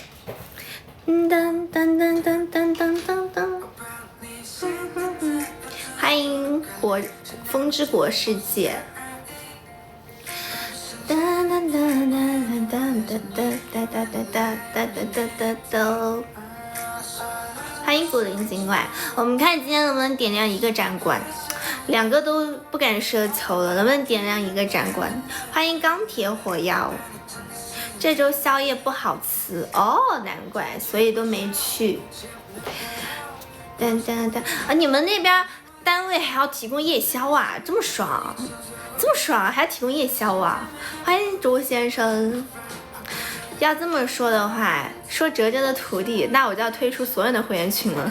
噔噔噔噔噔噔噔噔。欢迎风之果世界。哒哒哒哒哒哒哒哒哒哒哒哒哒！欢迎古灵精怪，我们看今天能不能点亮一个展馆，两个都不敢奢求了，能不能点亮一个展馆？欢迎钢铁火药，这周宵夜不好吃哦，难怪，所以都没去。噔噔噔啊，你们那边单位还要提供夜宵啊，这么爽！这么爽还要提供夜宵啊！欢迎周先生。要这么说的话，说哲哲的徒弟，那我就要退出所有的会员群了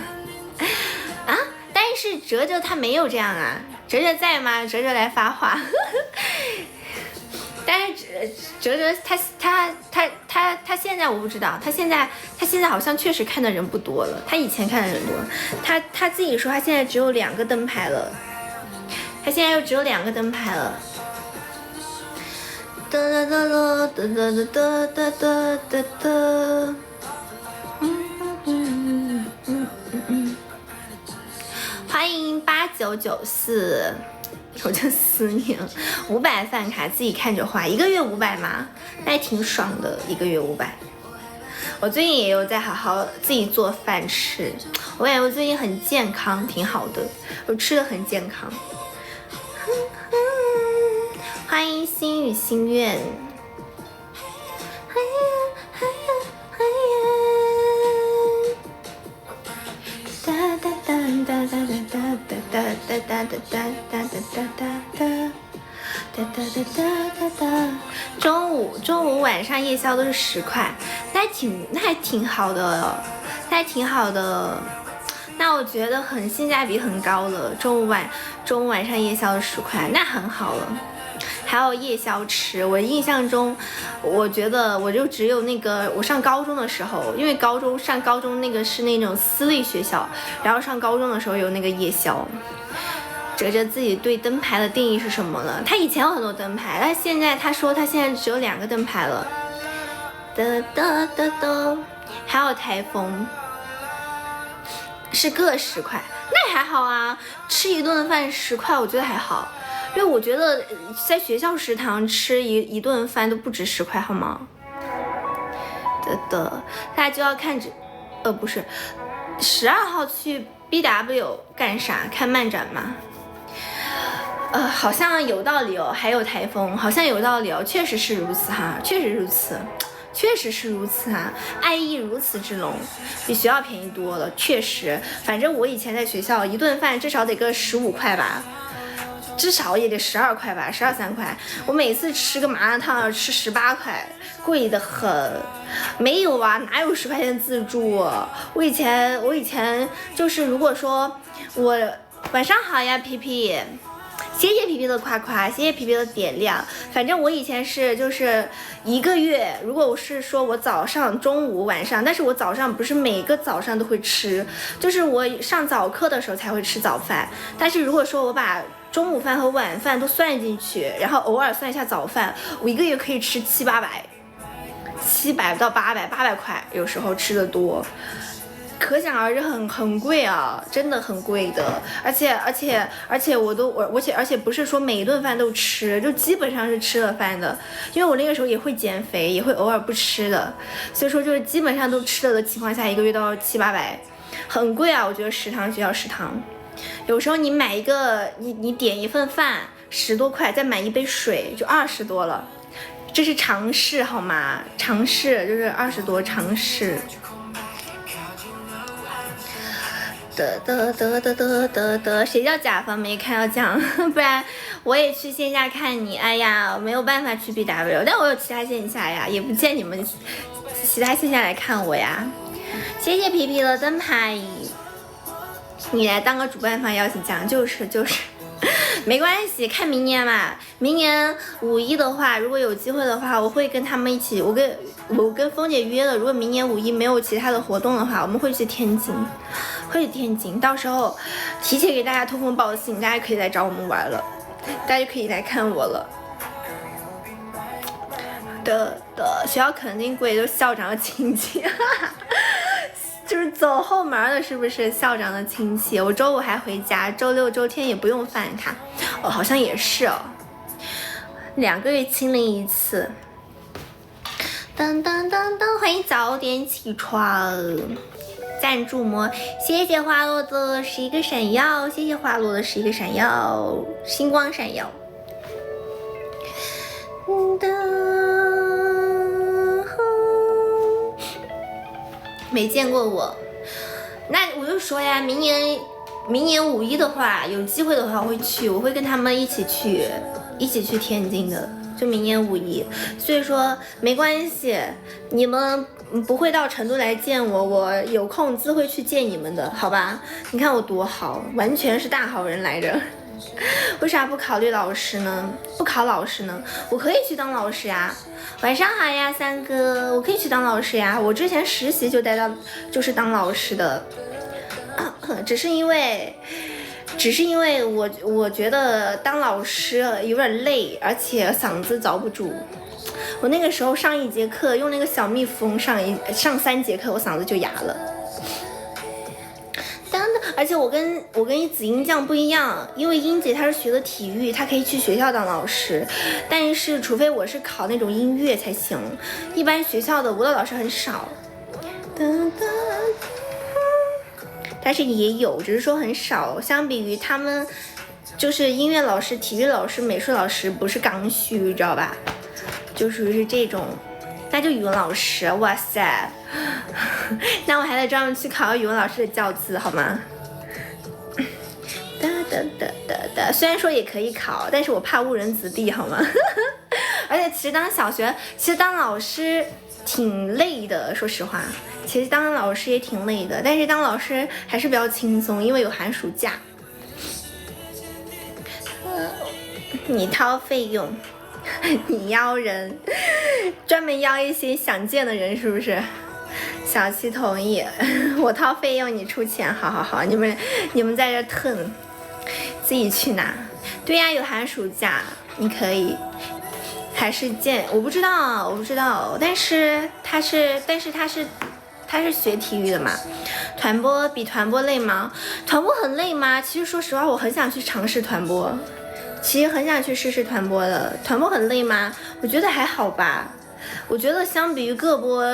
啊！但是哲哲他没有这样啊，哲哲在吗？哲哲来发话。但是哲哲他现在我不知道，他现在好像确实看的人不多了，他以前看的人多，他自己说他现在只有2个灯牌了。他现在又只有2个灯牌了。哒哒哒哒哒哒哒哒哒哒。欢迎8994，我就思念500饭卡自己看着花，1个月500吗？那还挺爽的，1个月500。我最近也有在好好自己做饭吃，我感觉我最近很健康，挺好的，我吃的很健康。欢迎心语心愿，中午晚上夜宵都是10块，那还挺好的，那还挺好的。那我觉得性价比很高了，中午晚上夜宵10块，那很好了。还有夜宵吃，我印象中，我觉得我就只有那个我上高中的时候，因为上高中那个是那种私立学校，然后上高中的时候有那个夜宵。哲哲自己对灯牌的定义是什么呢？他以前有很多灯牌，但现在他说他现在只有2个灯牌了。还有台风，是各10块，那还好啊，吃一顿饭10块，我觉得还好。因为我觉得在学校食堂吃一顿饭都不止10块，好吗？大家就要看不是12号去 BW 干啥？看漫展吗？好像有道理哦，还有台风，好像有道理哦，确实是如此哈，确实如此啊，爱意如此之浓，比学校便宜多了，确实，反正我以前在学校一顿饭至少得个15块吧。至少也得12块吧，12、13块。我每次吃个麻辣烫要吃18块，贵得很。没有啊，哪有10块钱自助？我以前就是，如果说我晚上好呀，皮皮。谢谢皮皮的夸夸，谢谢皮皮的点亮。反正我以前是就是1个月，如果我是说我早上、中午、晚上，但是我早上不是每个早上都会吃，就是我上早课的时候才会吃早饭。但是如果说我把中午饭和晚饭都算进去，然后偶尔算一下早饭，我1个月可以吃700到800块，有时候吃的多。可想而知很贵啊，真的很贵的，而且不是说每一顿饭都吃，就基本上是吃了饭的，因为我那个时候也会减肥，也会偶尔不吃的，所以说就是基本上都吃了的情况下，1个月都要700、800，很贵啊，我觉得学校食堂，有时候你买一个你点一份饭10多块，再买一杯水就20多了，这是常识好吗？常识就是20多常识。谁叫甲方没看到奖？不然我也去线下看你。哎呀，没有办法去 BW， 但我有其他线下呀，也不见你们其他线下来看我呀。谢谢皮皮的灯牌，你来当个主办方邀请奖，就是没关系，看明年嘛。明年5一的话，如果有机会的话，我会跟他们一起，我跟峰姐约了，如果明年5一没有其他的活动的话，我们会去天津。到时候提前给大家通风报信，大家可以来找我们玩了，大家可以来看我了。学校肯定贵，就是校长的亲戚，就是走后门的，是不是校长的亲戚？我周5还回家，周6、周天也不用饭卡。好像也是哦，2个月清零一次。当，欢迎早点起床。赞助膜，谢谢花落的11个闪耀，谢谢花落的11个闪耀，星光闪耀。没见过我，那我就说呀，明年5一的话，有机会的话我会跟他们一起去天津的，就明年5一，所以说没关系，你们不会到成都来见我，我有空自会去见你们的，好吧？你看我多好，完全是大好人来着。为啥不考虑老师呢？不考老师呢？我可以去当老师呀。晚上好呀，三哥，我可以去当老师呀。我之前实习就是当老师的，只是因为我觉得当老师有点累，而且嗓子遭不住。我那个时候上1节课用那个小蜜蜂上3节课，我嗓子就哑了。而且我跟紫英酱不一样，因为英姐她是学的体育，她可以去学校当老师，但是除非我是考那种音乐才行，一般学校的舞蹈老师很少。但是也有，只是说很少，相比于他们就是音乐老师、体育老师、美术老师不是刚需，知道吧？就属于是这种。那就语文老师，哇塞，那我还得专门去考语文老师的教资，好吗？虽然说也可以考，但是我怕误人子弟，好吗？而且其实当老师挺累的，说实话，其实当老师也挺累的，但是当老师还是比较轻松，因为有寒暑假。你掏费用，你邀人，专门邀一些想见的人，是不是？小七同意，我掏费用，你出钱，好，你们在这腾，自己去拿。对呀，有寒暑假，你可以。还是见，我不知道，但是他是学体育的嘛。团播比团播累吗？团播很累吗？其实说实话，我很想去尝试团播，其实很想去试试团播的。团播很累吗？我觉得还好吧。我觉得相比于个播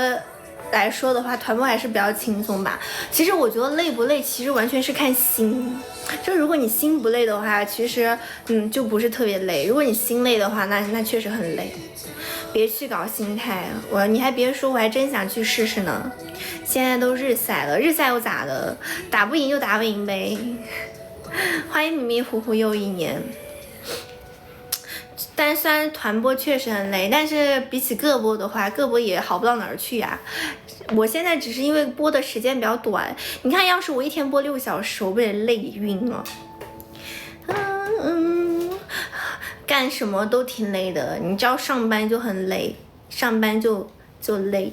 来说的话，团播还是比较轻松吧。其实我觉得累不累，其实完全是看心。就如果你心不累的话，其实就不是特别累。如果你心累的话，那确实很累。别去搞心态，你还别说，我还真想去试试呢。现在都日赛了，日赛又咋的？打不赢就打不赢呗。欢迎迷迷糊糊又一年。但虽然团播确实很累，但是比起个播的话，个播也好不到哪儿去呀。我现在只是因为播的时间比较短，你看，要是我一天播6小时，我不得累晕了。干什么都挺累的，你知道上班就很累，上班就累。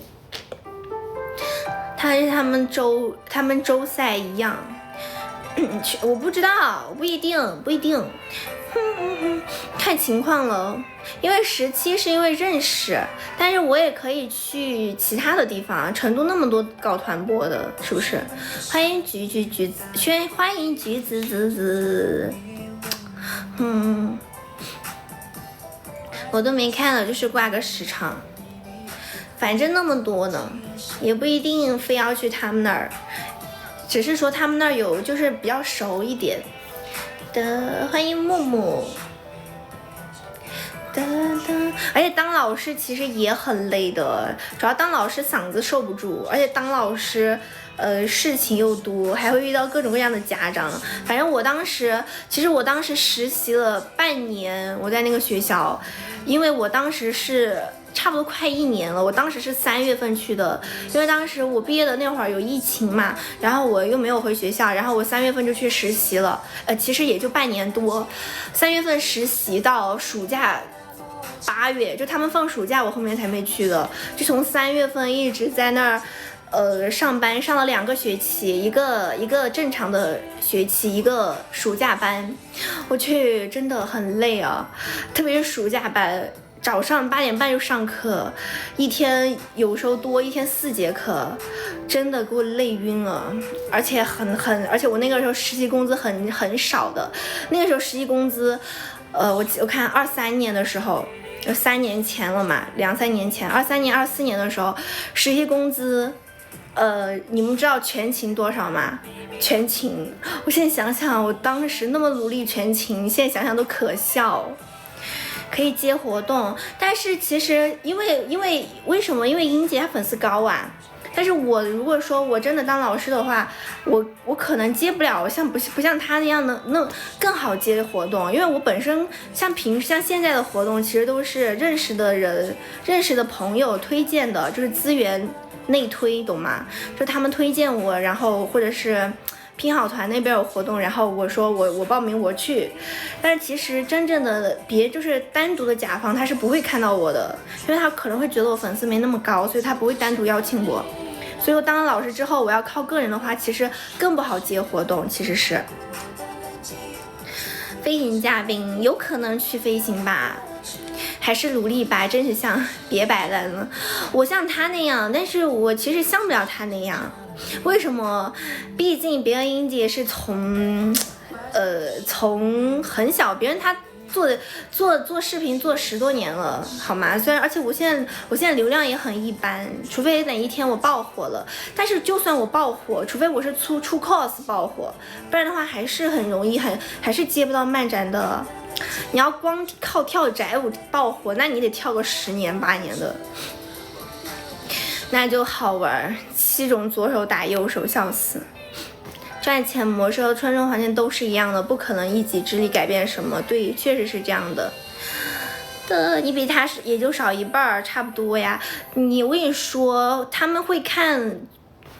他们周赛一样，我不知道，不一定。看情况了，因为17是因为认识，但是我也可以去其他的地方，成都那么多搞团播的，是不是？欢迎橘子，欢迎橘子，我都没看了，就是挂个时长，反正那么多呢，也不一定非要去他们那儿，只是说他们那儿有就是比较熟一点的。欢迎木木。而且当老师其实也很累的，主要当老师嗓子受不住，而且当老师事情又多，还会遇到各种各样的家长。反正我当时实习了半年，我在那个学校，因为我当时是差不多快1年了，我当时是3月份去的，因为当时我毕业的那会儿有疫情嘛，然后我又没有回学校，然后我3月份就去实习了，其实也就半年多，3月份实习到暑假8月，就他们放暑假，我后面才没去的，就从3月份一直在那儿上班，上了2个学期，一个正常的学期，一个暑假班，我去真的很累啊，特别是暑假班。早上8点半就上课，一天有时候多，一天4节课，真的给我累晕了。而且而且我那个时候实习工资很少的，那个时候实习工资，我看23年的时候，3年前了嘛，2、3年前，23年、24年的时候，实习工资，你们知道全勤多少吗？全勤，我现在想想，我当时那么努力全勤，现在想想都可笑。可以接活动，但是其实因为为什么？因为英姐她粉丝高啊。但是我如果说我真的当老师的话，我可能接不了不像她那样的那更好接的活动，因为我本身像现在的活动其实都是认识的人、认识的朋友推荐的，就是资源内推，懂吗？就他们推荐我，然后或者是拼好团那边有活动，然后我说我报名我去，但是其实真正的就是单独的甲方他是不会看到我的，因为他可能会觉得我粉丝没那么高，所以他不会单独邀请我。所以我当了老师之后，我要靠个人的话，其实更不好接活动。其实是飞行嘉宾有可能去飞行吧，还是努力吧，真是像别摆烂了。我像他那样，但是我其实像不了他那样。为什么？毕竟别人英姐是从很小，别人他做视频做10多年了，好吗？虽然而且我现在流量也很一般，除非哪一天我爆火了。但是就算我爆火，除非我是出 cos 爆火，不然的话还是很容易还是接不到漫展的。你要光靠跳宅舞爆火，那你得跳个10年8年的。那就好玩，7种左手打右手，笑死！赚钱模式和穿着环境都是一样的，不可能一己之力改变什么。对，确实是这样的。你比他也就少一半，差不多呀。我跟你说，他们会看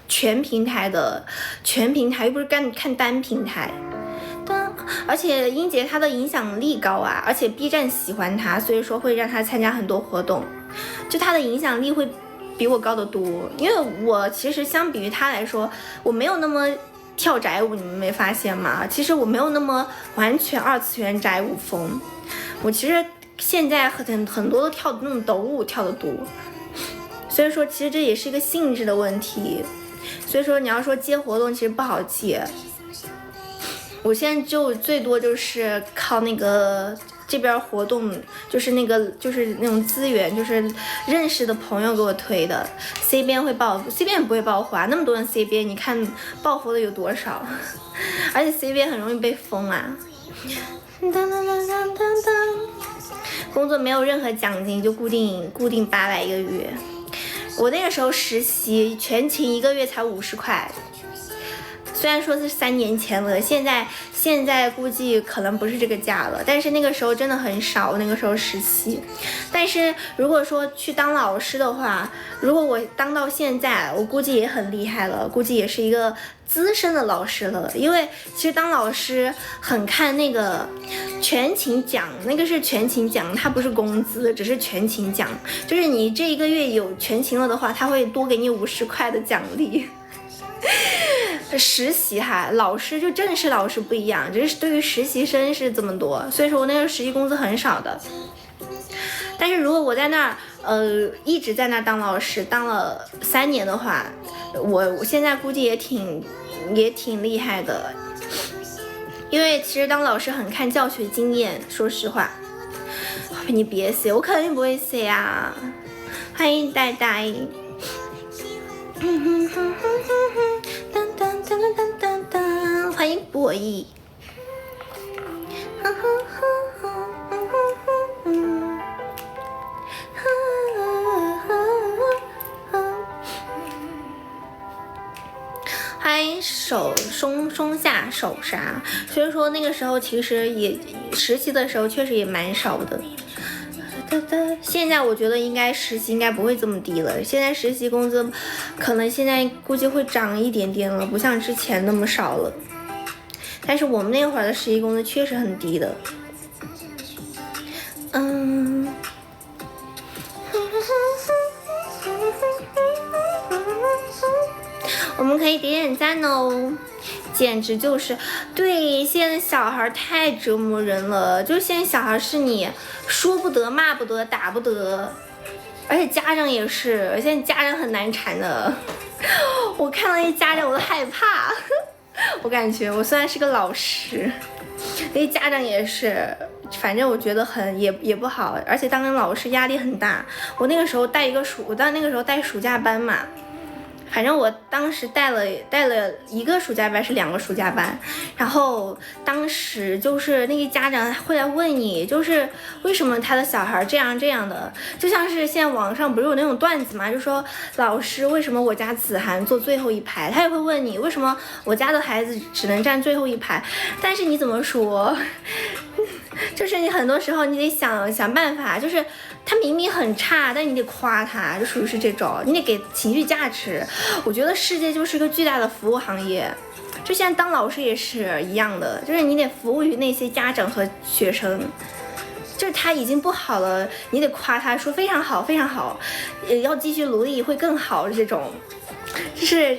全平台的，全平台又不是看单平台。而且英杰她的影响力高啊，而且 B 站喜欢她，所以说会让她参加很多活动，就她的影响力会比我高得多。因为我其实相比于她来说，我没有那么跳宅舞，你们没发现吗？其实我没有那么完全二次元宅舞风，我其实现在很多都跳那种抖舞跳得多，所以说其实这也是一个性质的问题。所以说你要说接活动其实不好接，我现在就最多就是靠那个这边活动，就是那种资源，就是认识的朋友给我推的。C 边会爆 ，C 边也不会爆火啊，那么多人 C 边，你看爆火的有多少？而且 C 边很容易被封啊。工作没有任何奖金，就固定800一个月。我那个时候实习全勤1个月才50块。虽然说是3年前了，现在估计可能不是这个价了，但是那个时候真的很少，那个时候实习。但是如果说去当老师的话，如果我当到现在，我估计也很厉害了，估计也是一个资深的老师了。因为其实当老师很看那个全勤奖，那个是全勤奖，它不是工资，只是全勤奖，就是你这一个月有全勤了的话，他会多给你50块的奖励。实习哈，老师就正式老师不一样，就是对于实习生是这么多，所以说我那个实习工资很少的。但是如果我在那儿一直在那儿当老师，当了3年的话，我现在估计也挺厉害的。因为其实当老师很看教学经验，说实话。你别 say， 我肯定不会 say 啊。欢迎呆呆。欢迎博弈。欢迎松下手刹。所以说那个时候其实也实习的时候确实也蛮少的。现在我觉得应该实习应该不会这么低了，现在实习工资可能现在估计会涨一点点了，不像之前那么少了。但是我们那会儿的实习工资确实很低的。我们可以点点赞哦。简直就是对，现在小孩太折磨人了，就现在小孩是你说不得骂不得打不得，而且家长也是，现在家长很难缠的，我看到那些家长我都害怕。我感觉我虽然是个老师，那些家长也是，反正我觉得也不好，而且当老师压力很大。我那个时候带暑假班嘛。反正我当时带了1个暑假班是2个暑假班，然后当时就是那个家长会来问你，就是为什么他的小孩这样的，就像是现在网上不是有那种段子嘛，就说老师为什么我家子涵坐最后一排，他也会问你为什么我家的孩子只能站最后一排，但是你怎么说，就是你很多时候你得想办法，就是他明明很差，但你得夸他，就属于是这种，你得给情绪价值。我觉得世界就是一个巨大的服务行业，就现在当老师也是一样的，就是你得服务于那些家长和学生，就是他已经不好了，你得夸他说非常好非常好，要继续努力会更好，这种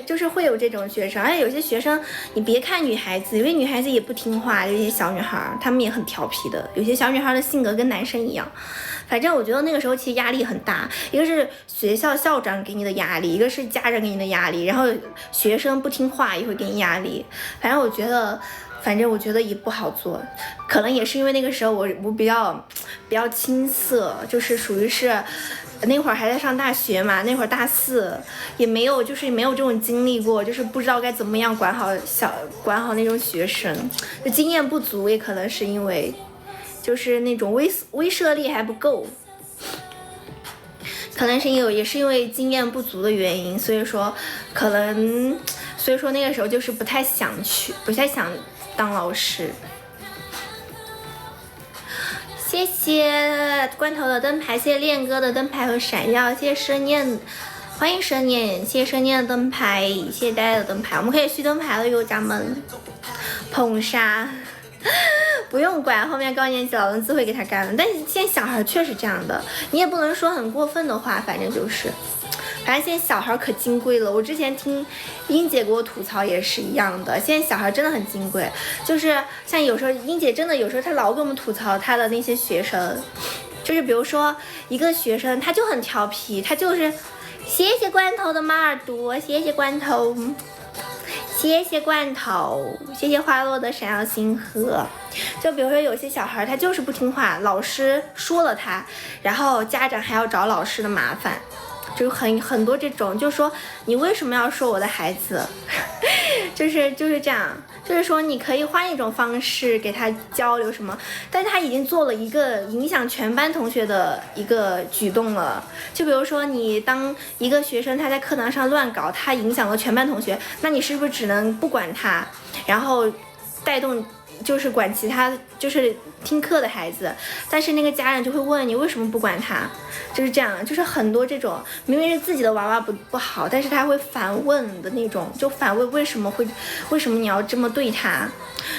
就是会有这种学生。而且有些学生你别看女孩子，因为女孩子也不听话，有些小女孩她们也很调皮的，有些小女孩的性格跟男生一样。反正我觉得那个时候其实压力很大，一个是学校校长给你的压力，一个是家长给你的压力，然后学生不听话也会给你压力。反正我觉得也不好做，可能也是因为那个时候我比较青涩，就是属于是那会儿还在上大学嘛，那会儿大4，也没有这种经历过，就是不知道该怎么样管好那种学生，就经验不足，也可能是因为就是那种威慑力还不够，可能是也是因为经验不足的原因，所以说所以说那个时候就是不太想当老师。谢谢罐头的灯牌，谢谢恋哥的灯牌和闪耀，谢谢深念，欢迎深念，谢谢深念的灯牌，谢谢大家的灯牌，我们可以续灯牌了哟，家们。捧杀，不用管，后面高年级老人自会给他干了。但是现在小孩确实这样的，你也不能说很过分的话，反正就是。反正现在小孩可金贵了，我之前听英姐给我吐槽也是一样的，现在小孩真的很金贵，就是像有时候英姐真的有时候她老跟我们吐槽她的那些学生，就是比如说一个学生他就很调皮，他就是谢谢罐头的马耳朵，谢谢罐头，谢谢罐头，谢谢花落的闪耀星河。就比如说有些小孩他就是不听话，老师说了他，然后家长还要找老师的麻烦。就很多这种，就说你为什么要说我的孩子，就是这样，就是说你可以换一种方式给他交流什么，但是他已经做了一个影响全班同学的一个举动了。就比如说你当一个学生他在课堂上乱搞，他影响了全班同学，那你是不是只能不管他，然后带动就是管其他就是听课的孩子，但是那个家长就会问你为什么不管他，就是这样，就是很多这种明明是自己的娃娃不好，但是他会反问的那种，就反问为什么你要这么对他。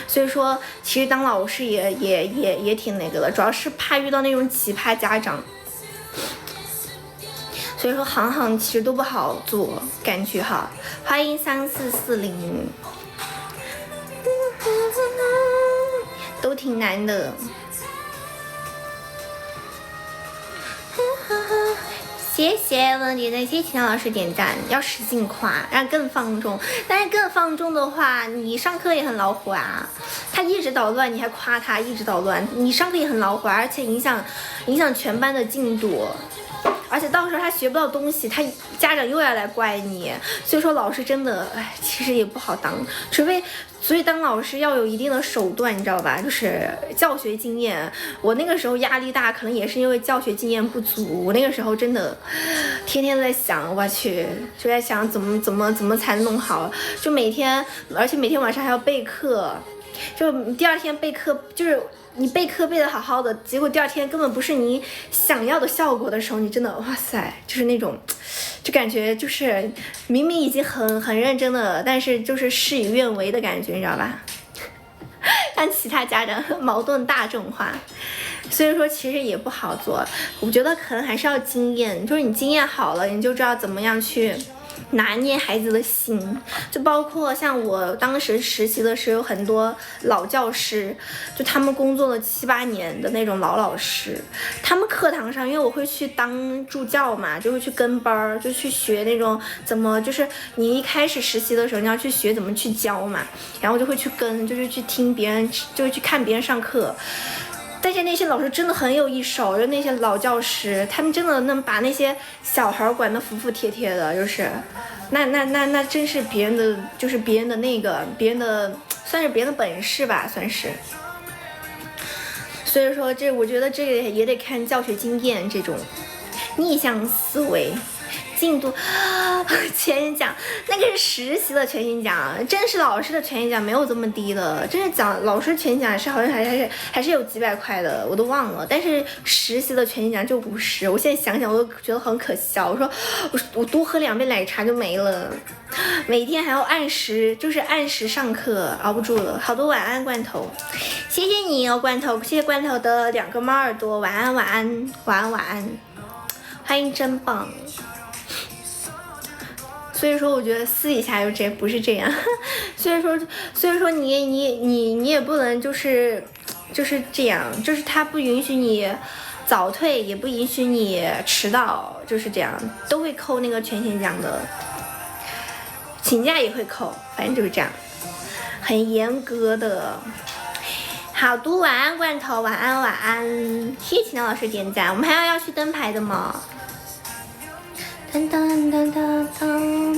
所以说其实当老师也挺那个的，主要是怕遇到那种奇葩家长，所以说行其实都不好做，感觉哈。欢迎3440，都挺难的。谢谢文迪的，谢谢秦老师点赞，要使劲夸，让更放纵。但是更放纵的话，你上课也很恼火啊。他一直捣乱，你还夸他一直捣乱，你上课也很恼火，而且影响全班的进度。而且到时候他学不到东西，他家长又要来怪你，所以说老师真的，其实也不好当，所以当老师要有一定的手段，你知道吧？就是教学经验。我那个时候压力大，可能也是因为教学经验不足。我那个时候真的天天在想，我去，就在想怎么才弄好，就而且每天晚上还要备课，就第二天备课就是。你备课备得好好的，结果第二天根本不是你想要的效果的时候，你真的哇塞，就是那种，就感觉就是明明已经很认真的，但是就是事与愿违的感觉，你知道吧？让其他家长矛盾大众化，所以说其实也不好做。我觉得可能还是要经验，就是你经验好了，你就知道怎么样去拿捏孩子的心，就包括像我当时实习的时候，有很多老教师，就他们工作了7、8年的那种老师，他们课堂上，因为我会去当助教嘛，就会去跟班，就去学那种怎么，就是你一开始实习的时候，你要去学怎么去教嘛，然后就会去跟，就是去听别人，就是去看别人上课。但是那些老师真的很有一手，就那些老教师，他们真的能把那些小孩管得服服帖帖的，就是那真是别人的，就是别人的那个，别人的算是别人的本事吧，算是。所以说我觉得这个也得看教学经验，这种逆向思维。进度全勤奖那个是实习的全勤奖，正式老师的全勤奖没有这么低的，正式讲老师全勤奖是好像还是有几百块的，我都忘了。但是实习的全勤奖就50，我现在想想我都觉得很可笑。我说我多喝2杯奶茶就没了，每天还要按时上课，熬不住了。好多晚安罐头，谢谢你哦罐头，谢谢罐头的2个猫耳朵，晚安晚安晚安晚安，欢迎真棒。所以说我觉得私底下不是这样，所以说你也不能就是这样，就是他不允许你早退，也不允许你迟到，就是这样，都会扣那个全勤奖的，请假也会扣，反正就是这样，很严格的。好读晚安罐头，晚安晚安，谢谢秦老师点赞。我们还要去灯牌的吗？当当当当当，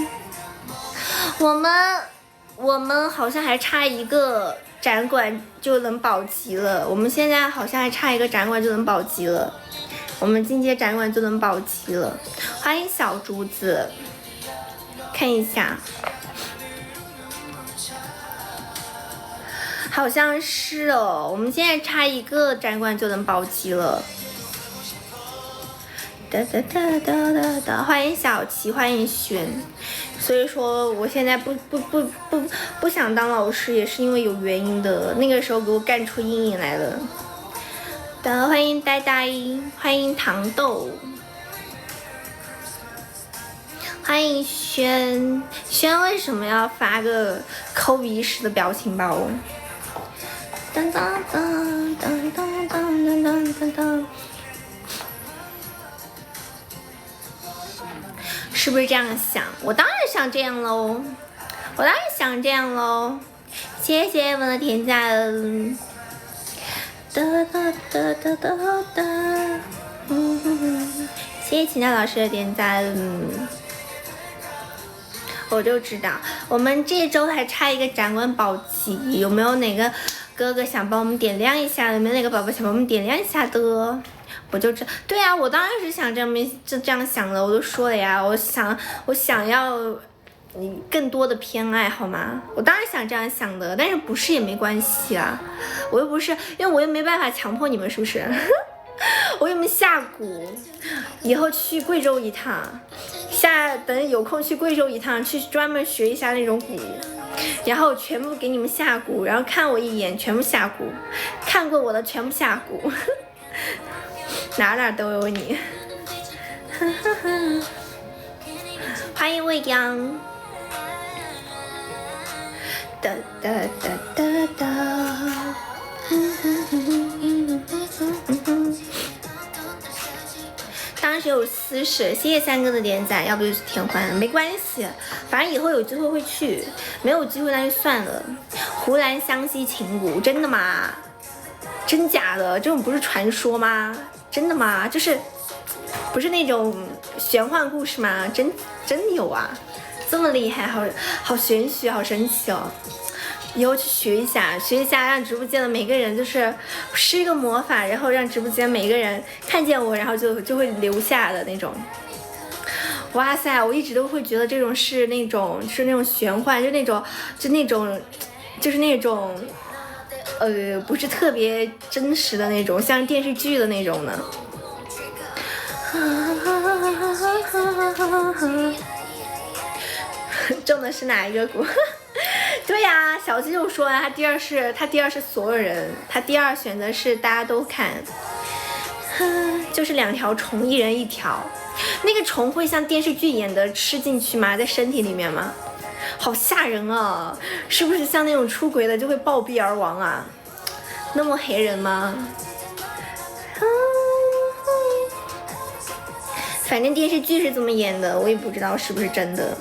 我们好像还差一个展馆就能保级了，我们现在好像还差一个展馆就能保级了，我们进阶展馆就能保级了。欢迎小竹子，看一下，好像是哦，我们现在差一个展馆就能保级了。哒哒哒哒哒哒，欢迎小琪，欢迎轩。所以说，我现在不想当老师，也是因为有原因的。那个时候给我干出阴影来了。欢迎呆呆，欢迎糖豆，欢迎轩。轩为什么要发个抠鼻屎的表情包？当当当当当当当当当，是不是这样想？我当然想这样喽，我当然想这样喽。谢谢我们的甜赞。哒哒哒哒哒哒，谢谢秦娜老师的点赞。我就知道，我们这周还差一个展馆保级，有没有哪个哥哥想帮我们点亮一下？有没有哪个宝宝想帮我们点亮一下的？我就知道，对啊，我当然是想这样想的，我都说了呀，我想要你更多的偏爱，好吗？我当然想这样想的，但是不是也没关系啊，我又不是，因为我又没办法强迫你们，是不是？我又没下蛊，以后去贵州一趟，等有空去贵州一趟，去专门学一下那种蛊，然后全部给你们下蛊，然后看我一眼全部下蛊，看过我的全部下蛊，哪都有你。欢迎未央。哒哒哒哒哒。当然是有私事，谢谢三哥的点赞，要不就是天欢，没关系，反正以后有机会会去，没有机会那就算了。湖南湘西琴谷，真的吗？真假的？这种不是传说吗？真的吗？就是不是那种玄幻故事吗？真有啊，这么厉害，好玄学，好神奇哦！以后去学一下，让直播间的每个人就是施一个魔法，然后让直播间每个人看见我，然后就会留下的那种。哇塞，我一直都会觉得这种是那种玄幻，就是那种不是特别真实的那种，像电视剧的那种呢。中的是哪一个股？对呀，小鸡就说他第二是所有人，他第二选择是大家都看，就是2条虫，一人1条。那个虫会像电视剧演的吃进去吗？在身体里面吗？好吓人啊！是不是像那种出轨的就会暴毙而亡啊？那么黑人吗？反正电视剧是这么演的，我也不知道是不是真的。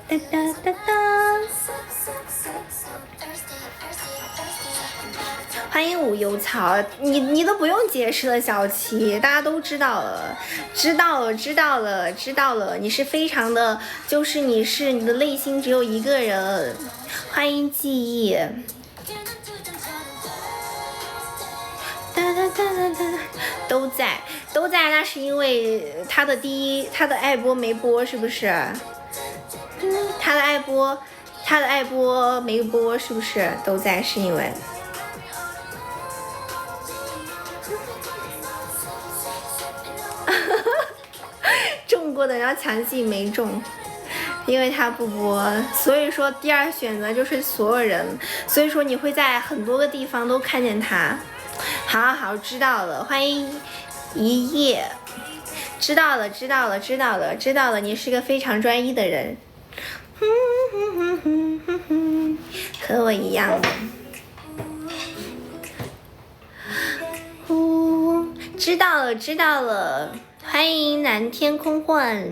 哒哒哒哒，欢迎五油草，你都不用解释了，小七，大家都知道了，知道了，你是非常的，就是你的内心只有一个人，欢迎记忆。都在，那是因为他的爱播没播，是不是？他的爱播没播，是不是？都在是因为中过的，然后强记没中，因为他不播，所以说第二选择就是所有人，所以说你会在很多个地方都看见他。好，知道了，欢迎一夜，知道了，你是个非常专一的人，和我一样的。知道了，欢迎蓝天空幻。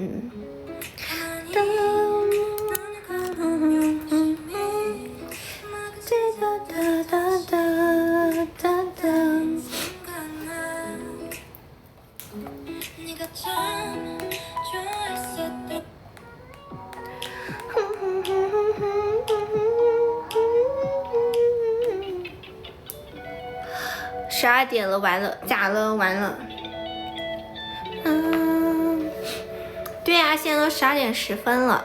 12点了，完了，假了，完了。现在都12:10了，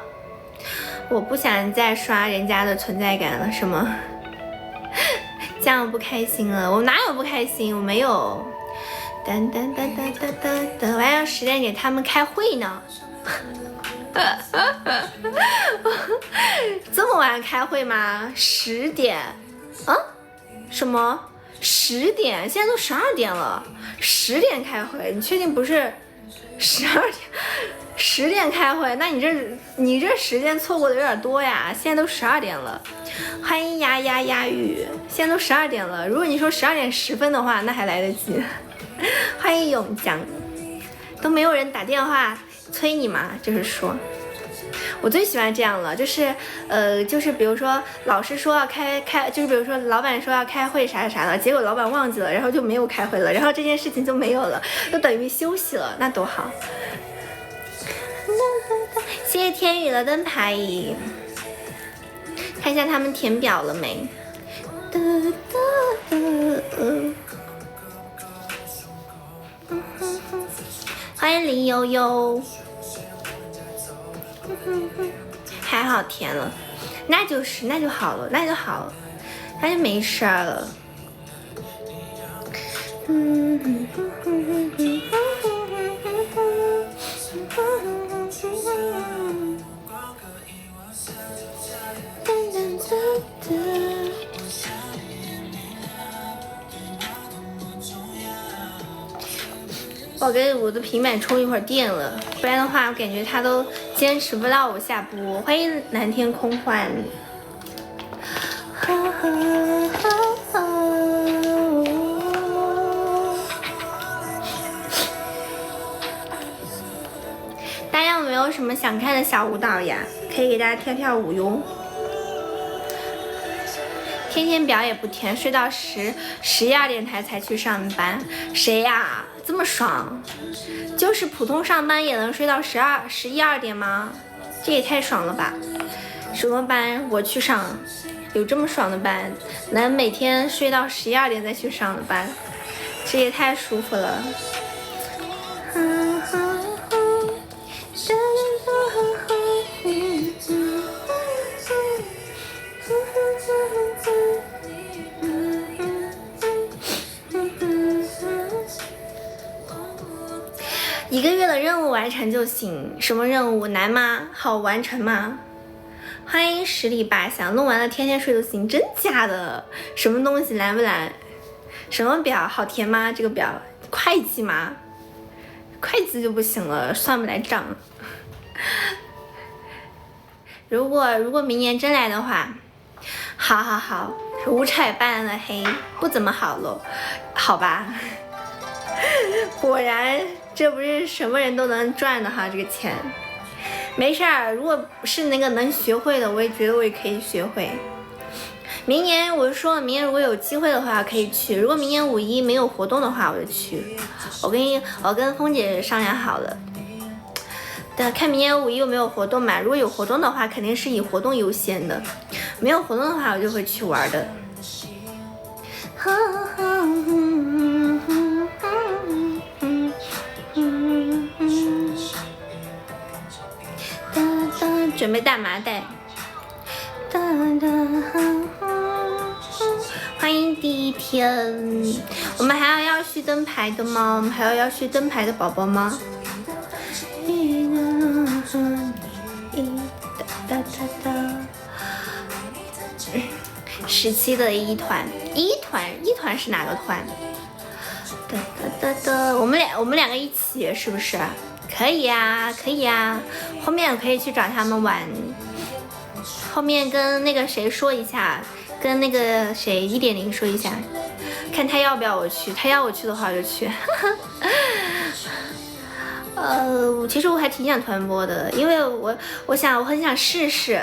我不想再刷人家的存在感了，什么？这样不开心了？我哪有不开心？我没有。噔噔噔噔噔噔噔，我还要10点给他们开会呢。这么晚开会吗？10点？啊？什么？10点？现在都12点了，10点开会？你确定不是12点？10点开会？那你这时间错过的有点多呀。现在都12点了。欢迎丫丫丫玉，现在都12点了。如果你说12:10的话，那还来得及。欢迎永江，都没有人打电话催你吗？就是说，我最喜欢这样了，就是比如说老师说要开，就是比如说老板说要开会啥啥的，结果老板忘记了，然后就没有开会了，然后这件事情就没有了，就等于休息了，那多好。谢谢天宇的灯牌，看一下他们填表了没？欢迎林悠悠，还好填了，那就好了，那就没事了。我给我的平板充一会儿电了，不然的话我感觉它都坚持不到我下播。欢迎蓝天空幻，大家有没有什么想看的小舞蹈呀？可以给大家跳跳舞哟。天天表也不填，睡到11、12点才去上班，谁呀？这么爽？就是普通上班也能睡到11、12点吗？这也太爽了吧！什么班我去上？有这么爽的班？能每天睡到11、12点再去上的班？这也太舒服了。1个月的任务完成就行。什么任务？难吗？好完成吗？欢迎10里8想弄完了天天睡都行。真假的？什么东西难不难？什么表？好填吗？这个表会计吗？会计就不行了，算不来账。如果明年真来的话，好，五彩斑斓的黑不怎么好喽，好吧。果然这不是什么人都能赚的哈，这个钱。没事儿，如果是那个能学会的，我也觉得我也可以学会。明年我说明年如果有机会的话可以去，如果明年5·1没有活动的话我就去。我跟峰姐商量好了，看明年5·1有没有活动嘛。如果有活动的话肯定是以活动优先的，没有活动的话我就会去玩的。准备大麻袋。欢迎第一天，我们还要续灯牌的吗？我们还要续灯牌的宝宝吗？17的一团是哪个团？我们两个一起是不是？可以呀，后面可以去找他们玩。后面跟那个谁说一下，跟那个谁1.0说一下，看他要不要我去。他要我去的话我就去。其实我还挺想团播的，因为我很想试试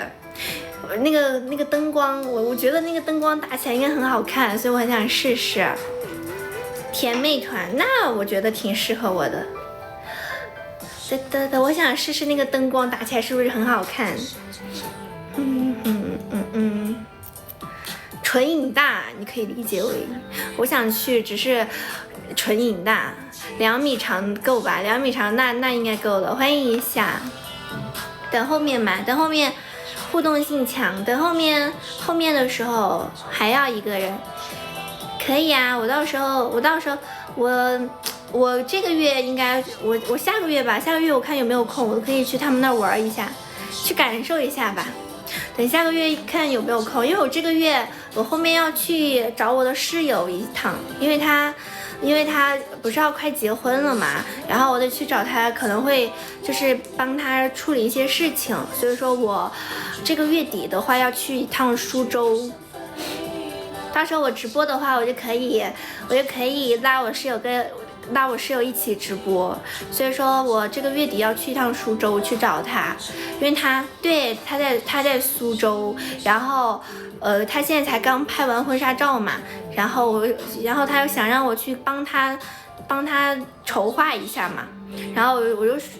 那个灯光，我觉得那个灯光打起来应该很好看，所以我很想试试。甜妹团，那我觉得挺适合我的。我想试试那个灯光打起来是不是很好看。纯影大你可以理解为我想去，只是纯影大2米长够吧？2米长那应该够了。欢迎一下，等后面嘛，等后面互动性强，等后面的时候还要一个人，可以啊，我到时候我这个月应该我下个月吧，下个月我看有没有空，我可以去他们那儿玩一下，去感受一下吧。等下个月看有没有空，因为我这个月我后面要去找我的室友一趟，因为他不是要快结婚了嘛，然后我得去找他，可能会就是帮他处理一些事情，所以说我这个月底的话要去一趟苏州，到时候我直播的话，我就可以拉我室友一起直播，所以说我这个月底要去一趟苏州去找他，因为他在苏州，然后他现在才刚拍完婚纱照嘛，然后他又想让我去帮他筹划一下嘛，然后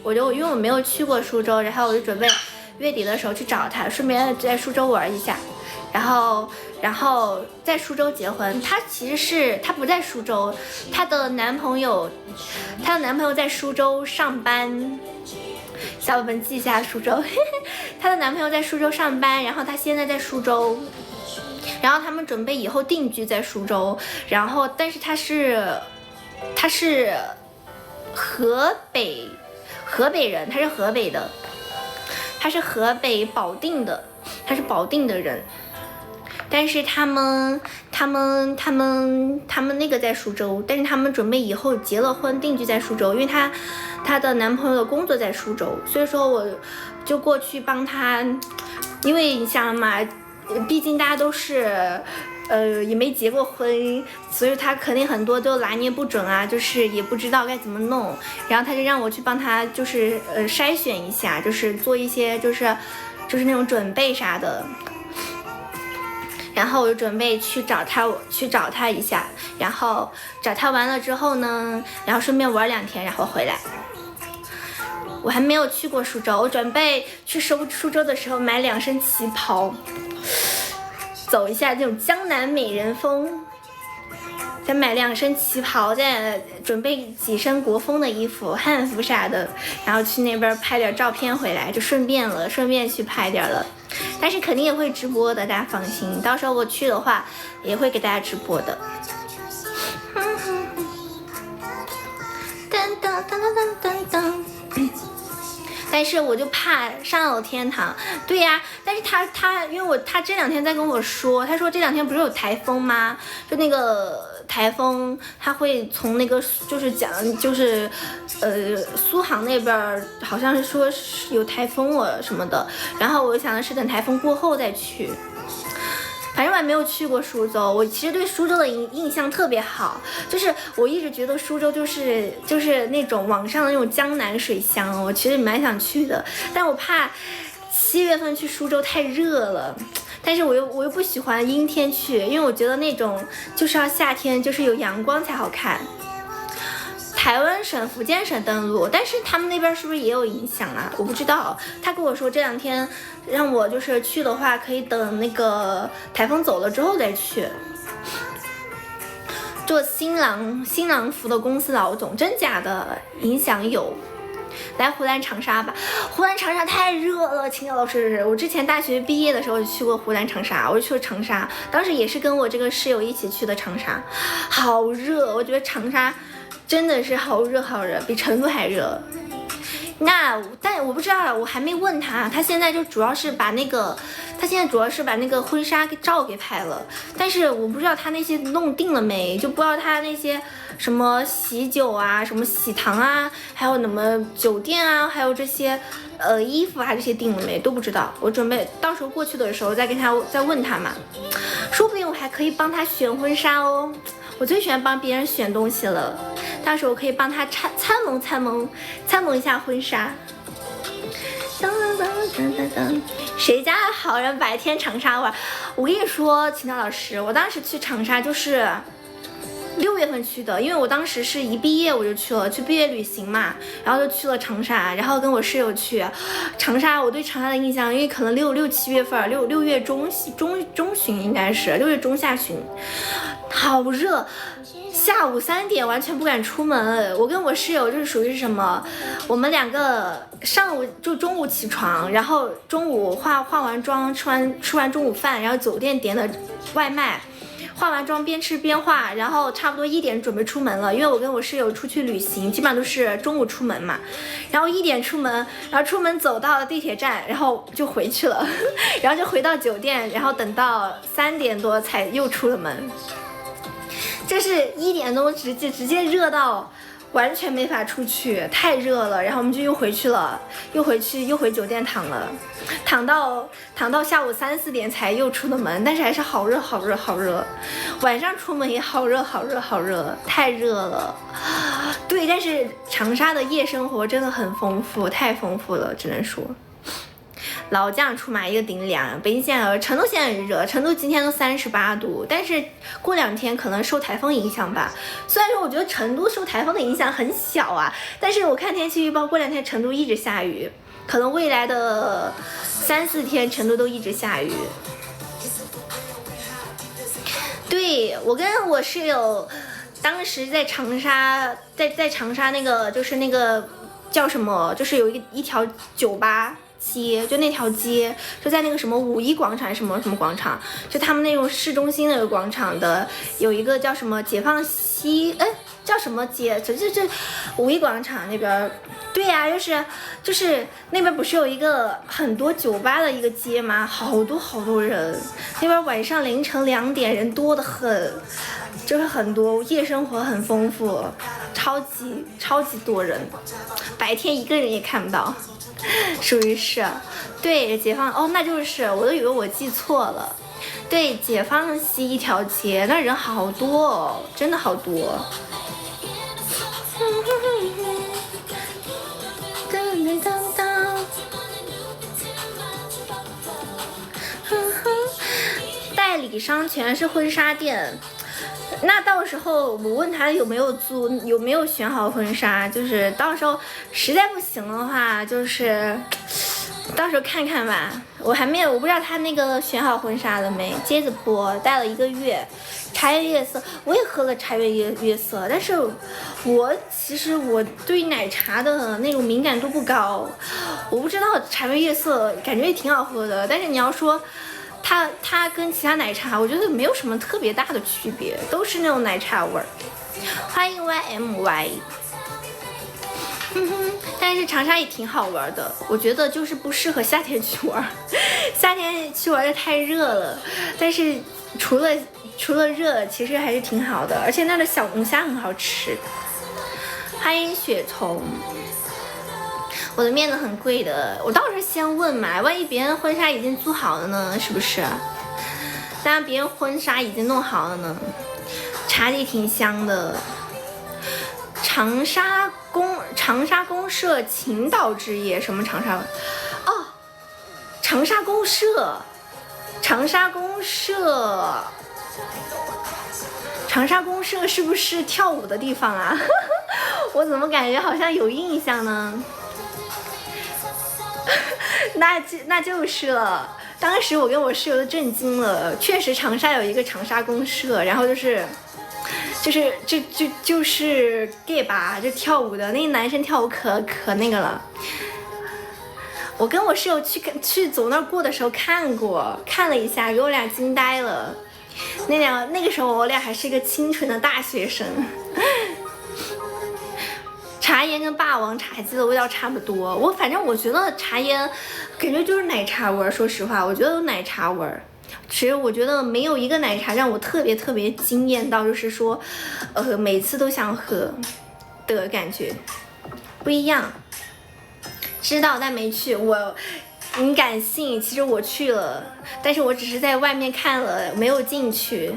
我就因为我没有去过苏州，然后我就准备月底的时候去找他，顺便在苏州玩一下，然后在苏州结婚。她不在苏州，她的男朋友在苏州上班，小伙伴记一下苏州。她的男朋友在苏州上班，然后她现在在苏州，然后他们准备以后定居在苏州，然后但是他是河北人，他是河北的，他是河北保定的，他是保定的人。但是他们那个在苏州，但是他们准备以后结了婚定居在苏州，因为她的男朋友的工作在苏州，所以说我就过去帮他，因为你想嘛，毕竟大家都是也没结过婚，所以他肯定很多都拿捏不准啊，就是也不知道该怎么弄，然后他就让我去帮他就是筛选一下，就是做一些就是那种准备啥的。然后我就准备去找他一下，然后找他完了之后呢，然后顺便玩2天，然后回来。我还没有去过苏州，我准备去苏州的时候买2身旗袍，走一下这种江南美人风，再买2身旗袍，再准备几身国风的衣服、汉服啥的，然后去那边拍点照片回来，就顺便去拍点了。但是肯定也会直播的，大家放心，到时候我去的话也会给大家直播的。噔噔噔噔噔噔。但是我就怕上了天堂，对呀，但是他因为他这2天在跟我说，他说这2天不是有台风吗？就那个台风，他会从那个就是苏杭那边好像是说有台风了什么的，然后我想的是等台风过后再去。反正我还没有去过苏州，我其实对苏州的印象特别好，就是我一直觉得苏州就是那种网上的那种江南水乡，我其实蛮想去的，但我怕7月份去苏州太热了，但是我又不喜欢阴天去，因为我觉得那种就是要夏天，就是有阳光才好看。台湾省、福建省登陆，但是他们那边是不是也有影响啊？我不知道。他跟我说这2天让我就是去的话，可以等那个台风走了之后再去。做新郎服的公司老总，真假的？影响有。来湖南长沙吧，湖南长沙太热了，秦老师，我之前大学毕业的时候就去过湖南长沙，我就去了长沙，当时也是跟我这个室友一起去的长沙，好热，我觉得长沙真的是好热，比成都还热。但我不知道，我还没问他现在就主要是把那个婚纱照给拍了，但是我不知道他那些弄定了没，就不知道他那些什么喜酒啊、什么喜糖啊，还有什么酒店啊，还有这些衣服啊这些定了没都不知道。我准备到时候过去的时候再问他嘛，说不定我还可以帮他选婚纱哦。我最喜欢帮别人选东西了，到时候我可以帮他参谋一下婚纱。谁家的好人白天长沙玩？我跟你说，秦涛老师，我当时去长沙就是6月份去的，因为我当时是一毕业我就去了，去毕业旅行嘛，然后就去了长沙，然后跟我室友去长沙。我对长沙的印象，因为可能6、7月份，6月中旬应该是6月中下旬，好热。下午3点完全不敢出门。我跟我室友就是属于是什么，我们2个上午就中午起床，然后中午化完妆，吃完中午饭，然后酒店点的外卖，化完妆边吃边化，然后差不多1点准备出门了。因为我跟我室友出去旅行，基本上都是中午出门嘛，然后1点出门，然后出门走到地铁站，然后就回去了，然后就回到酒店，然后等到3点多才又出了门。就是1点多直接热到完全没法出去，太热了。然后我们就又回去了，又回酒店躺了，躺到下午3、4点才又出的门，但是还是好热。晚上出门也好热，太热了。对，但是长沙的夜生活真的很丰富，太丰富了，只能说。老将出马一个顶2，北京现在成都现在很热，成都今天都38度，但是过2天可能受台风影响吧。虽然说我觉得成都受台风的影响很小啊，但是我看天气预报过2天成都一直下雨，可能未来的3、4天成都都一直下雨。对，我跟我室友当时在长沙，在长沙那个就是那个叫什么，就是有一条酒吧街，就那条街就在那个什么5·1广场什么广场，就他们那种市中心那个广场的有一个叫什么解放西，叫什么街，这5·1广场那边。对呀，就是那边不是有一个很多酒吧的一个街吗？好多人，那边晚上凌晨2点人多得很，就是很多夜生活很丰富，超级多人，白天一个人也看不到。属于是，对，解放那就是我都以为我记错了，对，解放西一条街，那人好多哦，真的好多。代理商全是婚纱店。那到时候我问他有没有选好婚纱，就是到时候实在不行的话，就是到时候看看吧。我不知道他那个选好婚纱了没。接着播戴了1个月，茶颜悦色，我也喝了茶颜悦色，但是其实我对奶茶的那种敏感度不高，我不知道茶颜悦色感觉也挺好喝的，但是你要说它跟其他奶茶，我觉得没有什么特别大的区别，都是那种奶茶味儿。欢迎 YMY。但是长沙也挺好玩的，我觉得就是不适合夏天去玩，夏天去玩的太热了。但是除了热，其实还是挺好的，而且那的小龙虾很好吃。欢迎雪桐。我的面子很贵的，我倒是先问嘛，万一别人婚纱已经租好了呢，是不是？当然别人婚纱已经弄好了呢。茶里挺香的。长沙公社青岛之夜，什么长沙？哦，长沙公社是不是跳舞的地方啊？我怎么感觉好像有印象呢？那就是了。当时我跟我室友都震惊了，确实长沙有一个长沙公社，然后就是 gay 吧，就跳舞的那个男生跳舞可那个了。我跟我室友去走那儿过的时候看了一下，给我俩惊呆了。那个时候我俩还是一个清纯的大学生。茶颜跟霸王茶姬的味道差不多，反正我觉得茶颜感觉就是奶茶味儿，说实话，我觉得有奶茶味儿。其实我觉得没有一个奶茶让我特别惊艳到，就是说，每次都想喝的感觉，不一样。知道但没去，你敢信？其实我去了，但是我只是在外面看了，没有进去。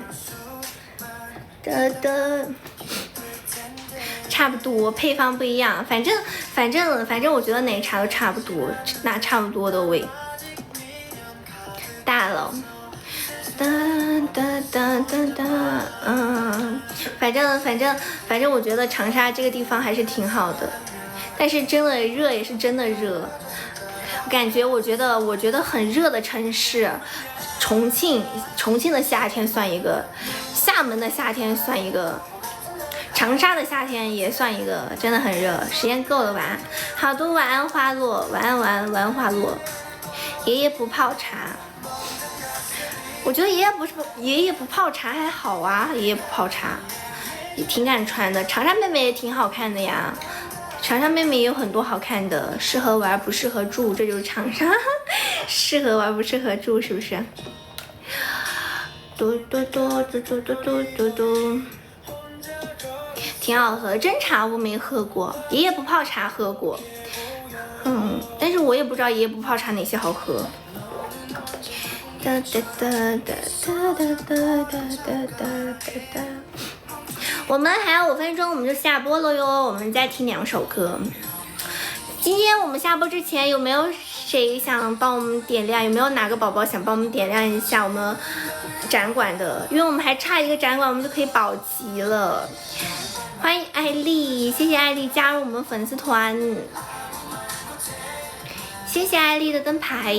差不多，配方不一样，反正我觉得奶茶都差不多，拿差不多的味。大佬。反正我觉得长沙这个地方还是挺好的，但是真的热也是真的热。我觉得很热的城市，重庆的夏天算一个，厦门的夏天算一个，长沙的夏天也算一个，真的很热，时间够了吧？好多晚安花落，晚安晚安晚安花落。爷爷不泡茶，我觉得爷爷不泡茶还好啊，爷爷不泡茶也挺敢穿的。长沙妹妹也挺好看的呀，长沙妹妹也有很多好看的，适合玩不适合住，这就是长沙，适合玩不适合住，是不是？嘟嘟嘟嘟嘟嘟嘟嘟嘟。挺好喝，真茶我没喝过，爷爷不泡茶喝过，但是我也不知道爷爷不泡茶哪些好喝。哒哒哒哒哒哒哒哒哒哒。我们还有5分钟，我们就下播了哟，我们再听2首歌。今天我们下播之前，有没有谁想帮我们点亮？有没有哪个宝宝想帮我们点亮一下我们展馆的？因为我们还差一个展馆，我们就可以保级了。欢迎艾丽，谢谢艾丽加入我们粉丝团，谢谢艾丽的灯牌。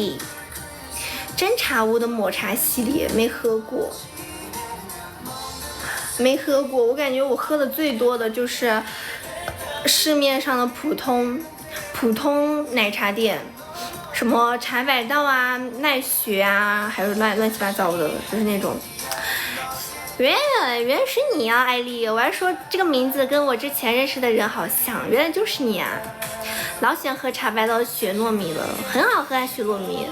真茶屋的抹茶系列没喝过，我感觉我喝的最多的就是市面上的普通奶茶店，什么茶百道啊、奈雪啊，还有乱七八糟的，就是那种。原来是你啊，艾丽！我还说这个名字跟我之前认识的人好像，原来就是你啊！老喜欢喝茶百道雪糯米了，很好喝啊，雪糯米。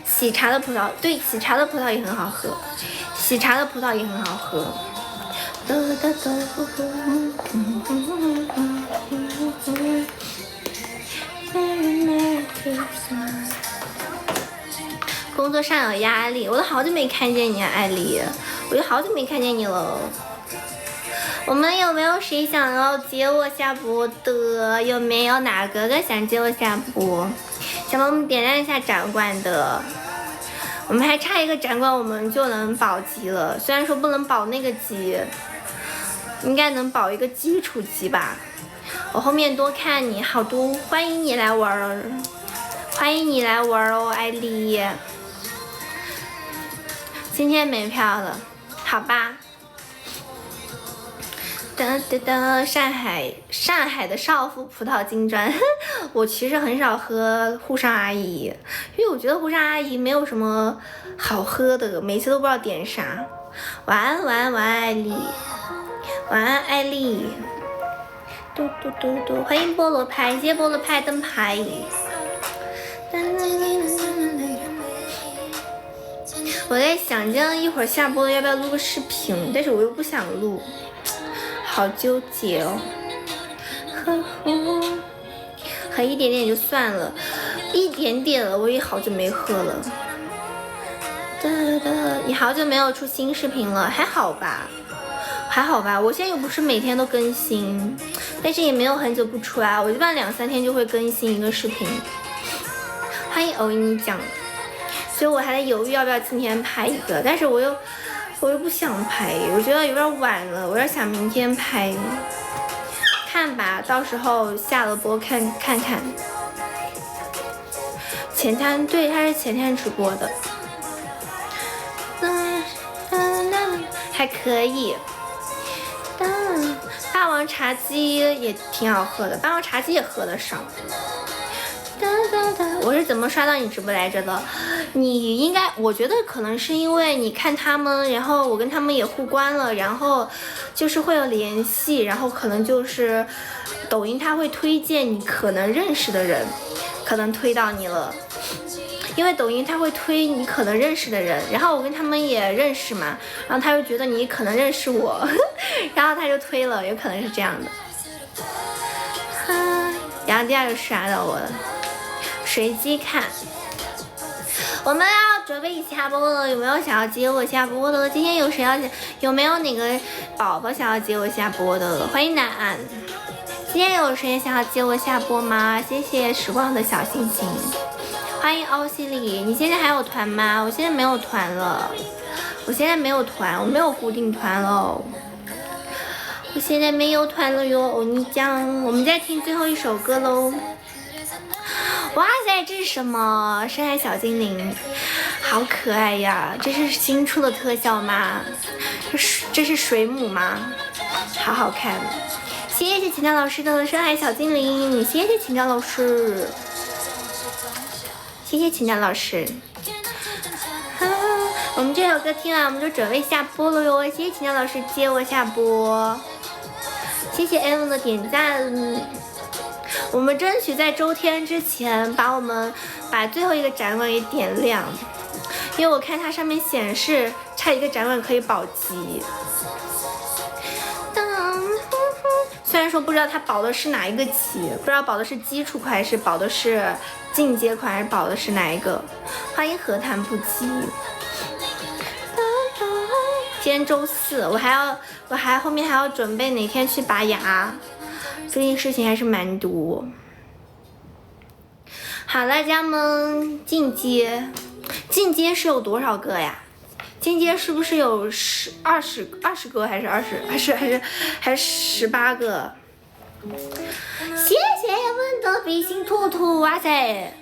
喜茶的葡萄，对，喜茶的葡萄也很好喝，喜茶的葡萄也很好喝。工作上有压力，我都好久没看见你啊，艾丽，我就好久没看见你了。我们有没有谁想要接我下播的？有没有哪哥哥想接我下播？想帮我们点亮一下展馆的？我们还差一个展馆，我们就能保级了。虽然说不能保那个级，应该能保一个基础级吧。我后面多看你好多，欢迎你来玩儿，欢迎你来玩哦，艾丽。今天没票了，好吧。哒哒哒，上海的少妇葡萄金砖，我其实很少喝沪上阿姨，因为我觉得沪上阿姨没有什么好喝的，每次都不知道点啥。晚安晚安晚安艾丽，晚安艾丽。嘟嘟嘟嘟，欢迎菠萝派，谢谢菠萝派灯牌。我在想这样一会儿下播要不要录个视频，但是我又不想录，好纠结哦。喝一点点就算了，一点点了，我也好久没喝了。你好久没有出新视频了，还好吧？还好吧，我现在又不是每天都更新，但是也没有很久不出来，我一般2-3天就会更新一个视频。欢迎欧尼酱。所以我还在犹豫要不要今天拍一个，但是我又不想拍，我觉得有点晚了，我要想明天拍，看吧，到时候下了播看看。前天，对，他是前天直播的，还可以。霸王茶姬也挺好喝的，霸王茶姬也喝得上。我是怎么刷到你直播来着的？你应该，我觉得可能是因为你看他们，然后我跟他们也互关了，然后就是会有联系，然后可能就是抖音它会推荐你可能认识的人，可能推到你了。因为抖音它会推你可能认识的人，然后我跟他们也认识嘛，然后他就觉得你可能认识我，然后他就推了，有可能是这样的。然后第二个刷到我了。随机看，我们要准备下播了，有没有想要接我下播的？今天有没有哪个宝宝想要接我下播的？欢迎南岸，今天有谁想要接我下播吗？谢谢时光的小星星，欢迎欧西里，你现在还有团吗？我现在没有团了，我没有固定团了，我现在没有团了哟。欧尼酱，我们再听最后一首歌喽。哇塞，哎，这是什么？深海小精灵，好可爱呀！这是新出的特效吗？这是水母吗？好好看。谢谢秦佳老师的深海小精灵，谢谢秦佳老师，谢谢秦佳老师。我们这首歌听完，我们就准备下播了哟。谢谢秦佳老师接我下播，谢谢 Evan 的点赞。我们争取在周天之前把最后一个展馆给点亮，因为我看它上面显示差一个展馆可以保级。虽然说不知道它保的是哪一个级，不知道保的是基础款还是保的是进阶款，还是保的是哪一个。欢迎何谈不及。今天周四，我后面还要准备哪天去拔牙，最近事情还是蛮多。好了，家们，进阶是有多少个呀？进阶是不是有20个还是18个？谢谢文的比心兔兔，哇塞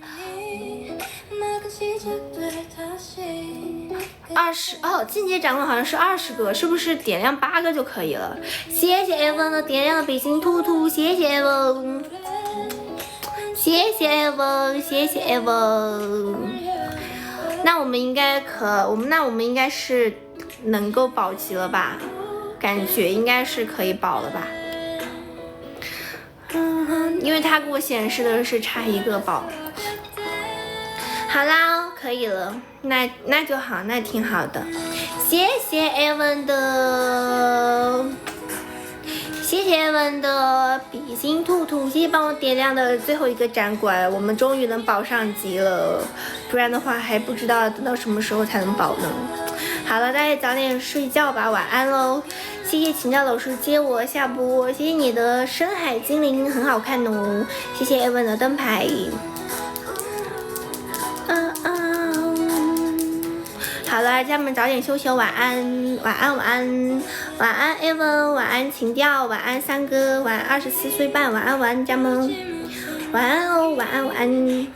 进阶展馆好像是20个，是不是点亮8个就可以了？谢谢 Evan 的点亮比心兔兔，谢谢 Evan， 谢谢 Evan， 谢谢 Evan。那我们应该是能够保级了吧？感觉应该是可以保了吧？因为它给我显示的是差一个保。好啦，可以了，那就好，那挺好的。谢谢 Evan 的比心兔兔，谢谢帮我点亮的最后一个展馆，我们终于能保上级了，不然的话还不知道等到什么时候才能保呢。好了，大家早点睡觉吧，晚安喽。谢谢秦教老师接我下播，谢谢你的深海精灵很好看哦，谢谢 Evan 的灯牌。好了，家人们早点休息，晚安，晚安，晚安，晚安 Evan， 晚安情调，晚安三哥，晚安24岁半，晚安，晚安家人们，晚安哦，晚安，晚安。